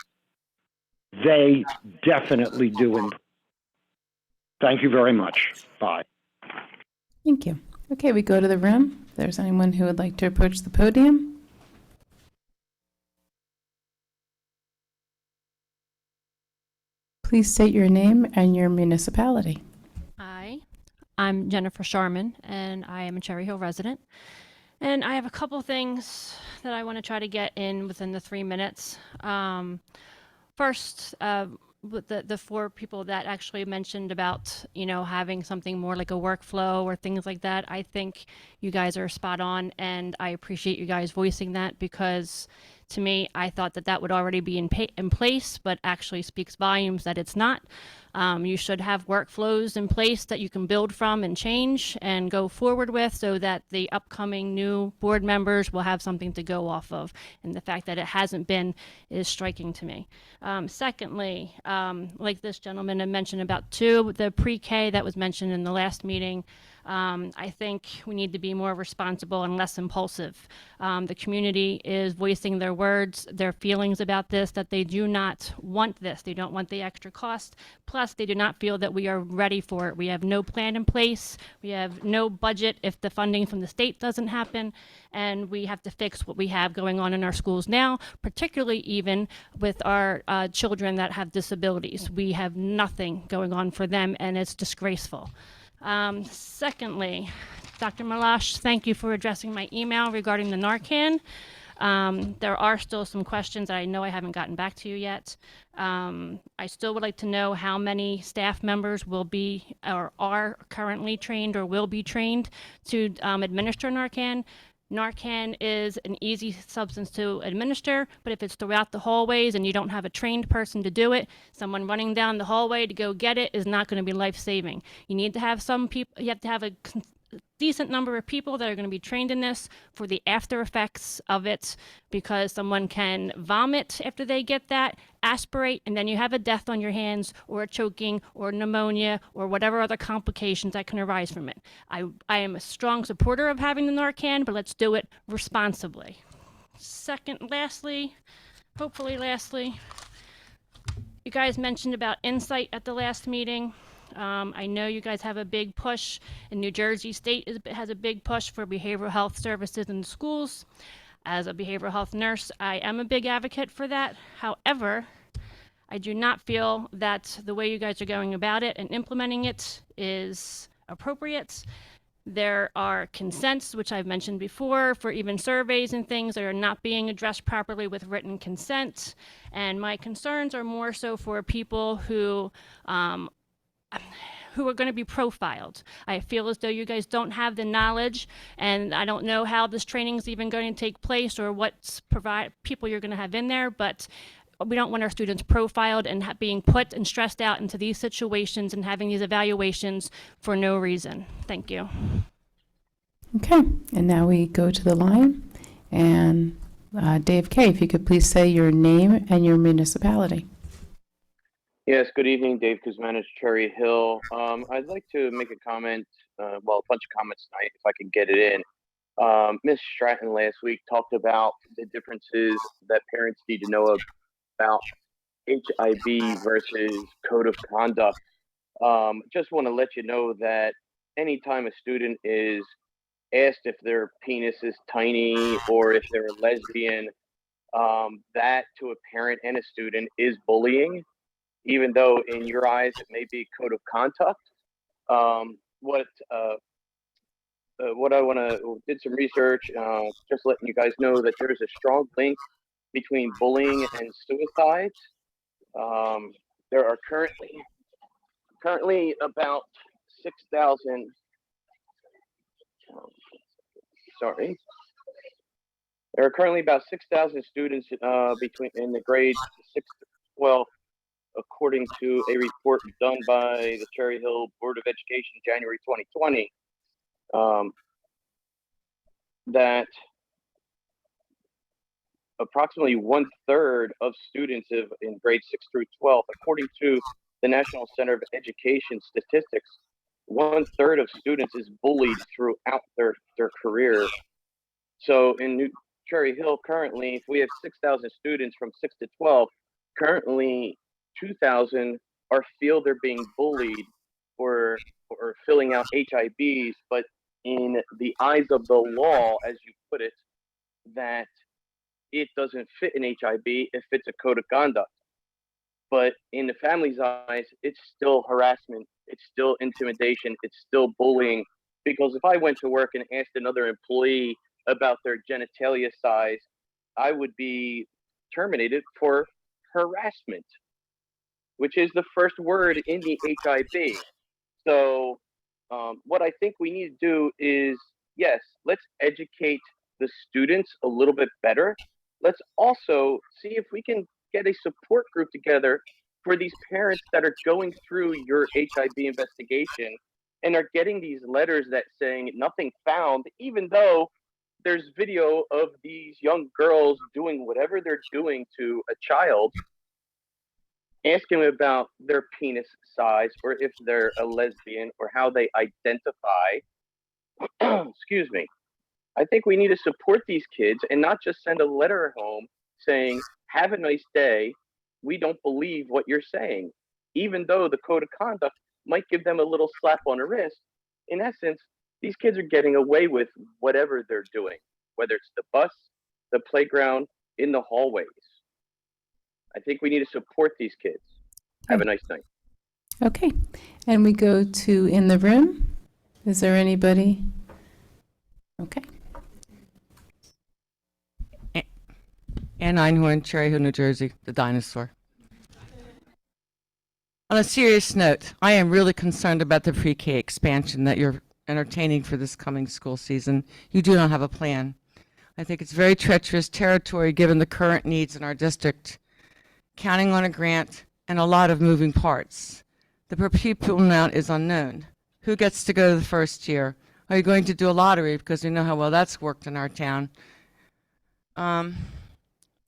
S: They definitely do improve. Thank you very much. Bye.
A: Thank you. Okay, we go to the room. If there's anyone who would like to approach the podium. Please state your name and your municipality.
T: Hi, I'm Jennifer Sharman, and I am a Cherry Hill resident. And I have a couple things that I want to try to get in within the 3 minutes. First, with the four people that actually mentioned about, having something more like a workflow or things like that, I think you guys are spot on, and I appreciate you guys voicing that, because to me, I thought that would already be in place, but actually speaks volumes that it's not. You should have workflows in place that you can build from and change and go forward with, so that the upcoming new board members will have something to go off of. And the fact that it hasn't been is striking to me. Secondly, like this gentleman had mentioned about the pre-K that was mentioned in the last meeting, I think we need to be more responsible and less impulsive. The community is voicing their words, their feelings about this, that they do not want this. They don't want the extra cost. Plus, they do not feel that we are ready for it. We have no plan in place. We have no budget if the funding from the state doesn't happen. And we have to fix what we have going on in our schools now, particularly even with our children that have disabilities. We have nothing going on for them, and it's disgraceful. Secondly, Dr. Malash, thank you for addressing my email regarding the Narcan. There are still some questions that I know I haven't gotten back to you yet. I still would like to know how many staff members will be or are currently trained or will be trained to administer Narcan. Narcan is an easy substance to administer, but if it's throughout the hallways and you don't have a trained person to do it, someone running down the hallway to go get it is not going to be life-saving. You need to have some people, you have to have a decent number of people that are going to be trained in this for the after effects of it, because someone can vomit after they get that, aspirate, and then you have a death on your hands, or a choking, or pneumonia, or whatever other complications that can arise from it. I am a strong supporter of having the Narcan, but let's do it responsibly. Hopefully lastly, you guys mentioned about Insight at the last meeting. I know you guys have a big push, and New Jersey State has a big push for behavioral health services in schools. As a behavioral health nurse, I am a big advocate for that. However, I do not feel that the way you guys are going about it and implementing it is appropriate. There are consents, which I've mentioned before, for even surveys and things that are not being addressed properly with written consent. And my concerns are more so for people who are going to be profiled. I feel as though you guys don't have the knowledge, and I don't know how this training is even going to take place or what people you're going to have in there, but we don't want our students profiled and being put and stressed out into these situations and having these evaluations for no reason. Thank you.
A: Okay, and now we go to the line. And Dave K., if you could please say your name and your municipality.
U: Yes, good evening, Dave Kuzmanis, Cherry Hill. I'd like to make a comment, a bunch of comments tonight, if I could get it in. Ms. Stratton last week talked about the differences that parents need to know about HIB versus code of conduct. Just want to let you know that anytime a student is asked if their penis is tiny or if they're a lesbian, that to a parent and a student is bullying, even though in your eyes it may be code of conduct. What I want to did some research, just letting you guys know that there's a strong link between bullying and suicides. There are currently about 6,000. Sorry. There are currently about 6,000 students in the grades 6 to 12 according to a report done by the Cherry Hill Board of Education, January 2020, that approximately 1/3 of students in grades 6 through 12, according to the National Center of Education Statistics, 1/3 of students is bullied throughout their career. So in New Cherry Hill, currently, if we have 6,000 students from 6 to 12, currently 2,000 feel they're being bullied or filling out HIBs, but in the eyes of the law, as you put it, that it doesn't fit an HIB, it fits a code of conduct. But in the family's eyes, it's still harassment, it's still intimidation, it's still bullying. Because if I went to work and asked another employee about their genitalia size, I would be terminated for harassment, which is the first word in the HIB. So what I think we need to do is, yes, let's educate the students a little bit better. Let's also see if we can get a support group together for these parents that are going through your HIB investigation and are getting these letters that saying nothing found, even though there's video of these young girls doing whatever they're doing to a child, asking them about their penis size or if they're a lesbian or how they identify. Excuse me. I think we need to support these kids and not just send a letter home saying, have a nice day. We don't believe what you're saying. Even though the code of conduct might give them a little slap on the wrist, in essence, these kids are getting away with whatever they're doing, whether it's the bus, the playground, in the hallways. I think we need to support these kids. Have a nice night.
A: Okay, and we go to in the room. Is there anybody? Okay.
D: Ann Einhorn, Cherry Hill, New Jersey, the dinosaur. On a serious note, I am really concerned about the pre-K expansion that you're entertaining for this coming school season. You do not have a plan. I think it's very treacherous territory given the current needs in our district, counting on a grant and a lot of moving parts. The per pupil amount is unknown. Who gets to go to the first year? Are you going to do a lottery? Because we know how well that's worked in our town.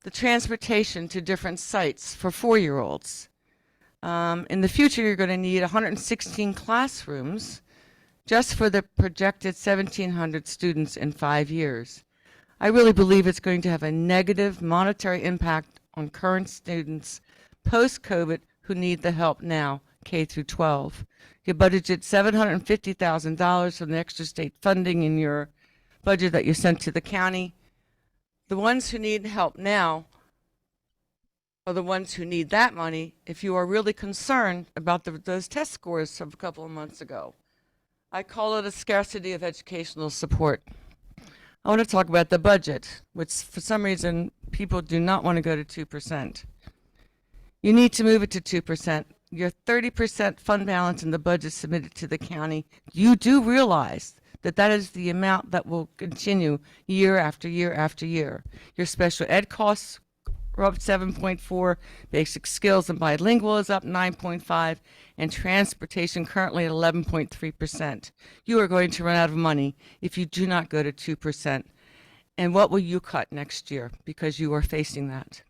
D: The transportation to different sites for 4-year-olds. In the future, you're going to need 116 classrooms just for the projected 1,700 students in 5 years. I really believe it's going to have a negative monetary impact on current students post-COVID who need the help now, K through 12. You budgeted $750,000 from the extra state funding in your budget that you sent to the county. The ones who need help now are the ones who need that money if you are really concerned about those test scores of a couple of months ago. I call it a scarcity of educational support. I want to talk about the budget, which for some reason people do not want to go to 2%. You need to move it to 2%. Your 30% fund balance in the budget submitted to the county, you do realize that that is the amount that will continue year after year after year. Your special ed costs are up 7.4, basic skills and bilingual is up 9.5, and transportation currently at 11.3%. You are going to run out of money if you do not go to 2%. And what will you cut next year? Because you are facing that.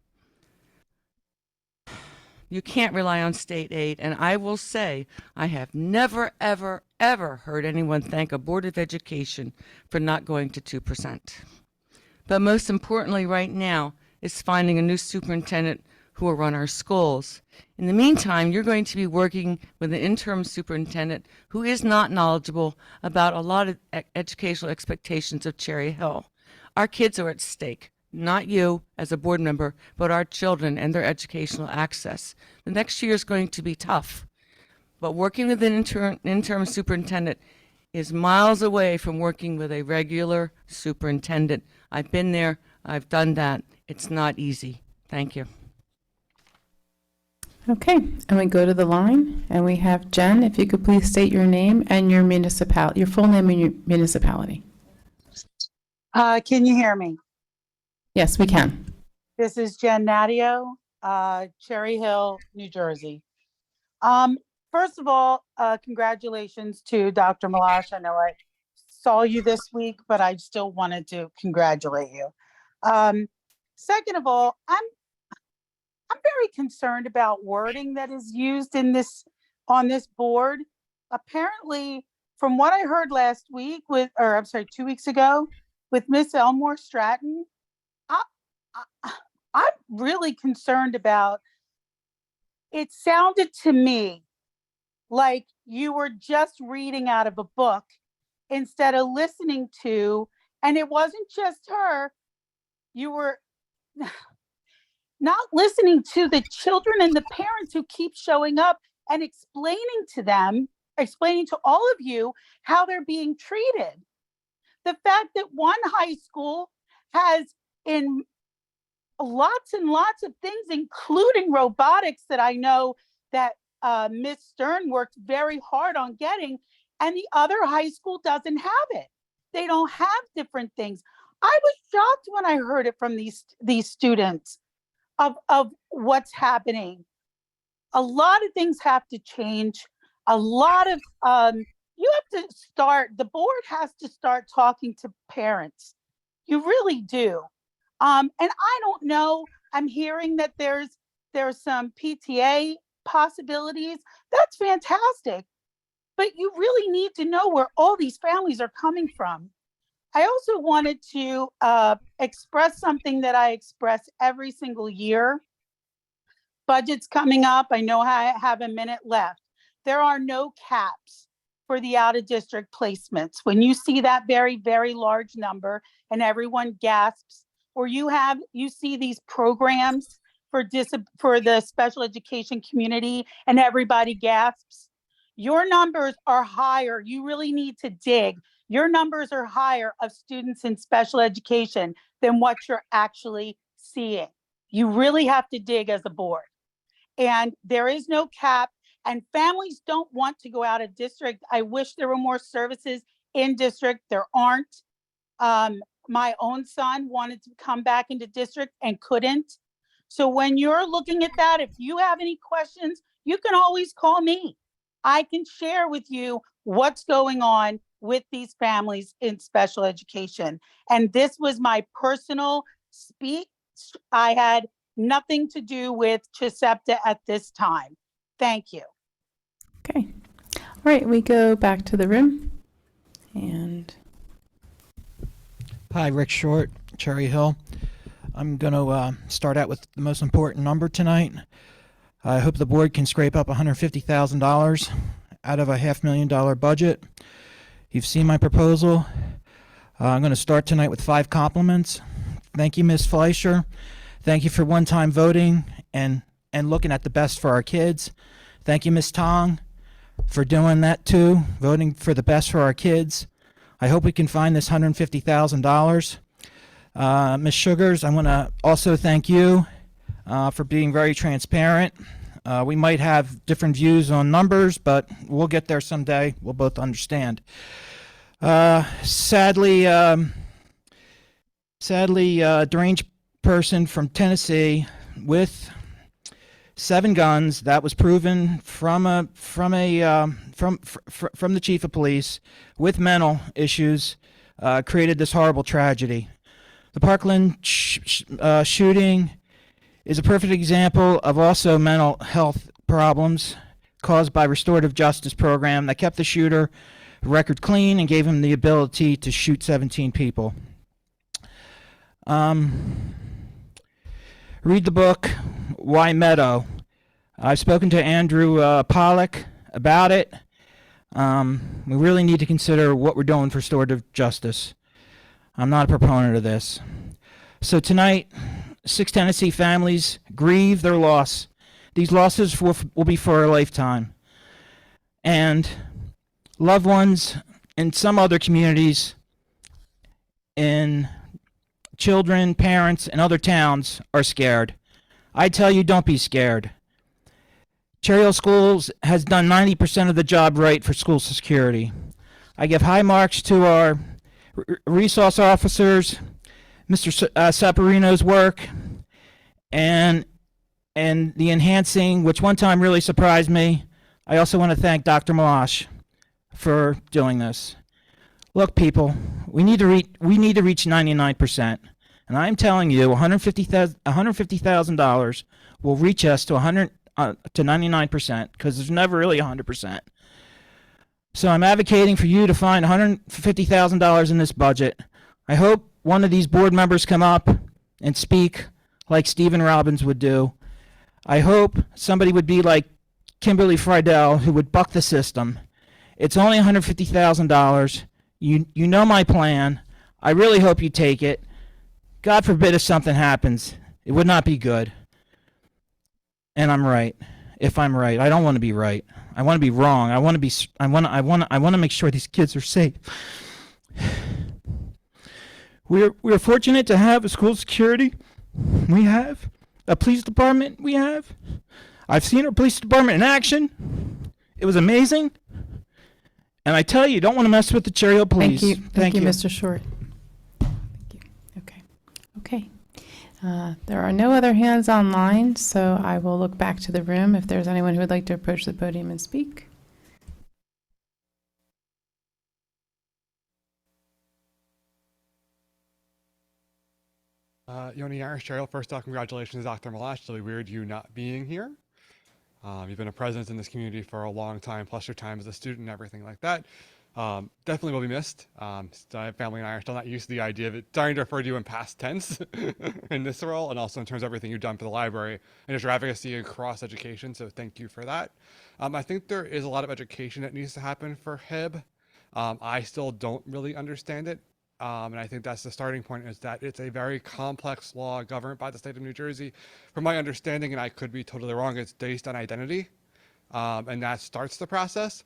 D: You can't rely on state aid, and I will say I have never, ever, ever heard anyone thank a Board of Education for not going to 2%. But most importantly right now is finding a new superintendent who will run our schools. In the meantime, you're going to be working with an interim superintendent who is not knowledgeable about a lot of educational expectations of Cherry Hill. Our kids are at stake. Not you as a board member, but our children and their educational access. The next year is going to be tough, but working with an interim superintendent is miles away from working with a regular superintendent. I've been there, I've done that. It's not easy. Thank you.
A: Okay, and we go to the line, and we have Jen. If you could please state your name and your municipality, your full name and your municipality.
V: Can you hear me?
A: Yes, we can.
V: This is Jen Nadio,
I: Cherry Hill, New Jersey. Um, First of all, congratulations to Dr. Malash. I know I saw you this week, but I still wanted to congratulate you. Um, Second of all, I'm very concerned about wording that is used in this on this board. Apparently, from what I heard last week or I'm sorry, 2 weeks ago with Miss Elmore Stratton, I, I, I'm really concerned about. It sounded to me like you were just reading out of a book instead of listening to, and it wasn't just her. You were not listening to the children and the parents who keep showing up and explaining to all of you how they're being treated. The fact that one high school has in lots and lots of things, including robotics that I know that Miss Stern worked very hard on getting, and the other high school doesn't have it. They don't have different things. I was shocked when I heard it from these students of what's happening. A lot of things have to change. A lot of you have to start. The board has to start talking to parents. You really do. And I don't know. I'm hearing that there's some PTA possibilities. That's fantastic. But you really need to know where all these families are coming from. I also wanted to express something that I express every single year. Budget's coming up. I know I have a minute left. There are no caps for the out-of-district placements. When you see that very, very large number and everyone gasps, or you see these programs for the special education community and everybody gasps, your numbers are higher. You really need to dig. Your numbers are higher of students in special education than what you're actually seeing. You really have to dig as a board. And there is no cap, and families don't want to go out of district. I wish there were more services in district. There aren't. My own son wanted to come back into district and couldn't. So when you're looking at that, if you have any questions, you can always call me. I can share with you what's going on with these families in special education. And this was my personal speech. I had nothing to do with Chicepta at this time. Thank you.
A: Okay. All right, we go back to the room. And
N: Hi, Rick Short, Cherry Hill. I'm going to start out with the most important number tonight. I hope the board can scrape up $150,000 out of a $500,000 budget. You've seen my proposal. I'm going to start tonight with 5 compliments. Thank you, Ms. Fleischer. Thank you for one-time voting and looking at the best for our kids. Thank you, Ms. Tong, for doing that too, voting for the best for our kids. I hope we can find this $150,000. Ms. Sugars, I want to also thank you for being very transparent. We might have different views on numbers, but we'll get there someday. We'll both understand. Sadly, deranged person from Tennessee with 7 guns. That was proven from the chief of police with mental issues. Created this horrible tragedy. The Parkland shooting is a perfect example of also mental health problems caused by restorative justice program that kept the shooter record clean and gave him the ability to shoot 17 people. Read the book, Why Meadow. I've spoken to Andrew Pollack about it. We really need to consider what we're doing for restorative justice. I'm not a proponent of this. So tonight, 6 Tennessee families grieve their loss. These losses will be for a lifetime. And loved ones in some other communities, in children, parents, and other towns are scared. I tell you, don't be scared. Cherry Hill Schools has done 90% of the job right for school security. I give high marks to our resource officers, Mr. Saporino's work, and and the enhancing, which one time really surprised me. I also want to thank Dr. Malash for doing this. Look, people, we need to reach 99%, and I'm telling you, $150,000 will reach us to 99%, because there's never really 100%. So I'm advocating for you to find $150,000 in this budget. I hope one of these board members come up and speak like Stephen Robbins would do. I hope somebody would be like Kimberly Friedel, who would buck the system. It's only $150,000. You know my plan. I really hope you take it. God forbid if something happens. It would not be good. And I'm right. If I'm right, I don't want to be right. I want to be wrong. I want to make sure these kids are safe. We're fortunate to have a school security. We have a police department. I've seen our police department in action. It was amazing. And I tell you, don't want to mess with the Cherry Hill Police.
A: Thank you, Mr. Short. Thank you. Okay. There are no other hands online, so I will look back to the room if there's anyone who would like to approach the podium and speak.
K: Yoni Irish Cherry Hill, first off, congratulations, Dr. Malash. It's really weird you not being here. You've been a presence in this community for a long time, plus your time as a student and everything like that. Definitely will be missed. My family and I are still not used to the idea of it starting to refer to you in past tense in this role, and also in terms of everything you've done for the library and just your advocacy across education, so thank you for that. I think there is a lot of education that needs to happen for HIB. I still don't really understand it. And I think that's the starting point, is that it's a very complex law governed by the state of New Jersey. From my understanding, and I could be totally wrong, it's based on identity, and that starts the process.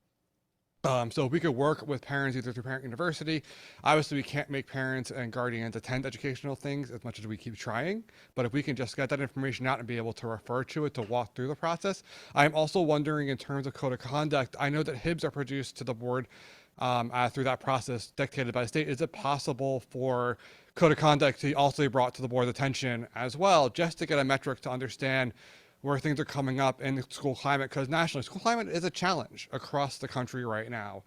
K: So if we could work with parents either through Parent University, obviously we can't make parents and guardians attend educational things as much as we keep trying, but if we can just get that information out and be able to refer to it to walk through the process. I'm also wondering, in terms of code of conduct, I know that HIBs are produced to the board through that process dictated by the state. Is it possible for code of conduct to also be brought to the board's attention as well, just to get a metric to understand where things are coming up in the school climate? Because nationally, school climate is a challenge across the country right now.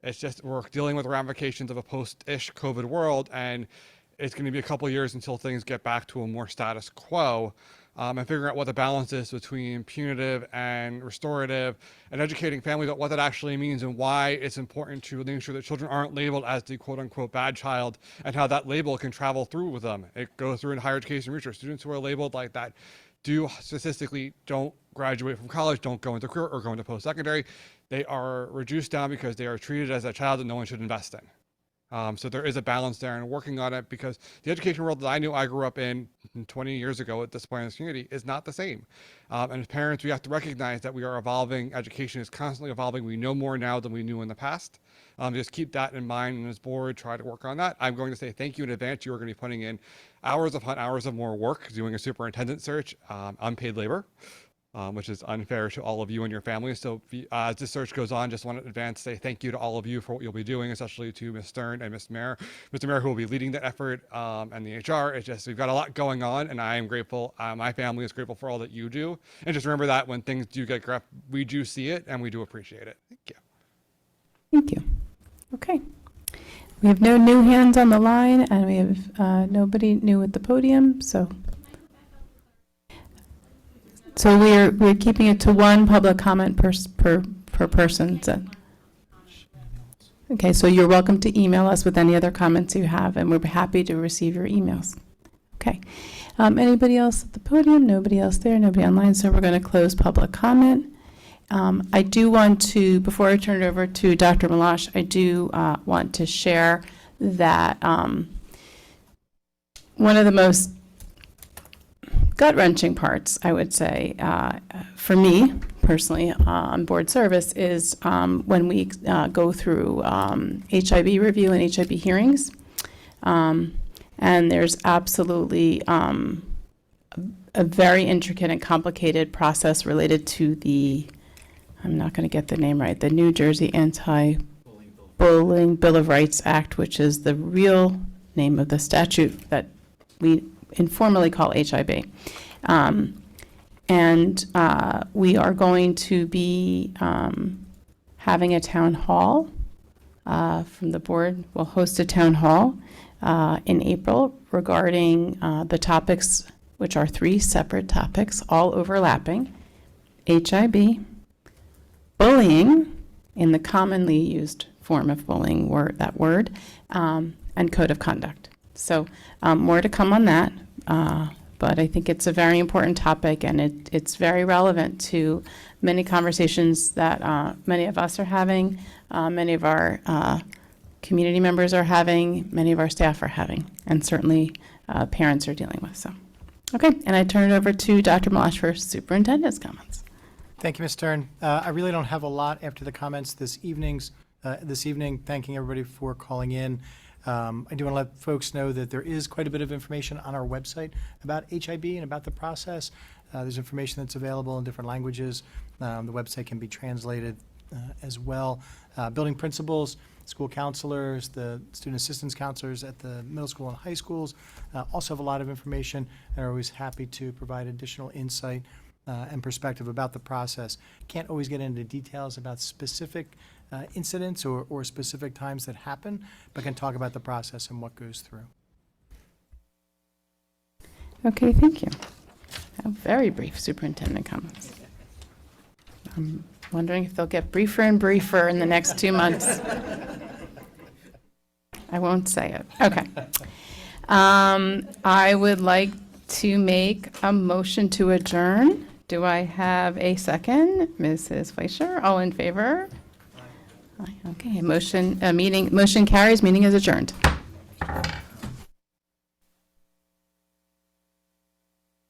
K: It's just, we're dealing with ramifications of a post-ish COVID world, and it's going to be a couple of years until things get back to a more status quo. And figuring out what the balance is between punitive and restorative, and educating families about what that actually means and why it's important to make sure that children aren't labeled as the quote-unquote bad child, and how that label can travel through with them. It goes through in higher education research. Students who are labeled like that statistically don't graduate from college, don't go into career or go into post-secondary. They are reduced down because they are treated as a child that no one should invest in. So there is a balance there, and working on it, because the education world that I knew I grew up in 20 years ago at this point in this community is not the same. And as parents, we have to recognize that we are evolving. Education is constantly evolving. We know more now than we knew in the past. Just keep that in mind, and as board, try to work on that. I'm going to say thank you in advance. You are going to be putting in hours upon hours of more work, doing a superintendent search, unpaid labor. Which is unfair to all of you and your families. So as this search goes on, just want to advance say thank you to all of you for what you'll be doing, especially to Ms. Stern and Mr. Mayor, who will be leading that effort, and the HR. It's just, we've got a lot going on, and I am grateful. My family is grateful for all that you do. And just remember that when things do get rough, we do see it and we do appreciate it. Thank you.
A: Thank you. Okay. We have no new hands on the line, and we have nobody new at the podium, so we're keeping it to one public comment per person. So. Okay, so you're welcome to email us with any other comments you have, and we're happy to receive your emails. Okay. Anybody else at the podium? Nobody else there? Nobody online? So we're going to close public comment. I do want to, before I turn it over to Dr. Malash, I do want to share that one of the most gut-wrenching parts, I would say, for me personally on board service is when we go through HIB review and HIB hearings. And there's absolutely a very intricate and complicated process related to the, I'm not going to get the name right, the New Jersey Anti-Bullying Bill of Rights Act, which is the real name of the statute that we informally call HIB. And we are going to be having a town hall from the board. We'll host a town hall in April regarding the topics, which are 3 separate topics, all overlapping: HIB, bullying, in the commonly used form of bullying, that word, and code of conduct. So more to come on that, but I think it's a very important topic, and it's very relevant to many conversations that many of us are having, many of our community members are having, many of our staff are having, and certainly parents are dealing with. So, okay, and I turn it over to Dr. Malash for superintendent's comments.
O: Thank you, Ms. Stern. I really don't have a lot after the comments this evening, thanking everybody for calling in. I do want to let folks know that there is quite a bit of information on our website about HIB and about the process. There's information that's available in different languages. The website can be translated as well. Building principals, school counselors, the student assistance counselors at the middle school and high schools also have a lot of information and are always happy to provide additional insight and perspective about the process. Can't always get into details about specific incidents or specific times that happen, but can talk about the process and what goes through.
A: Okay, thank you. Very brief superintendent comments. I'm wondering if they'll get briefer and briefer in the next 2 months. I won't say it. Okay. I would like to make a motion to adjourn. Do I have a second? Mrs. Fleischer, all in favor? Aye. Okay, motion carries, meeting is adjourned.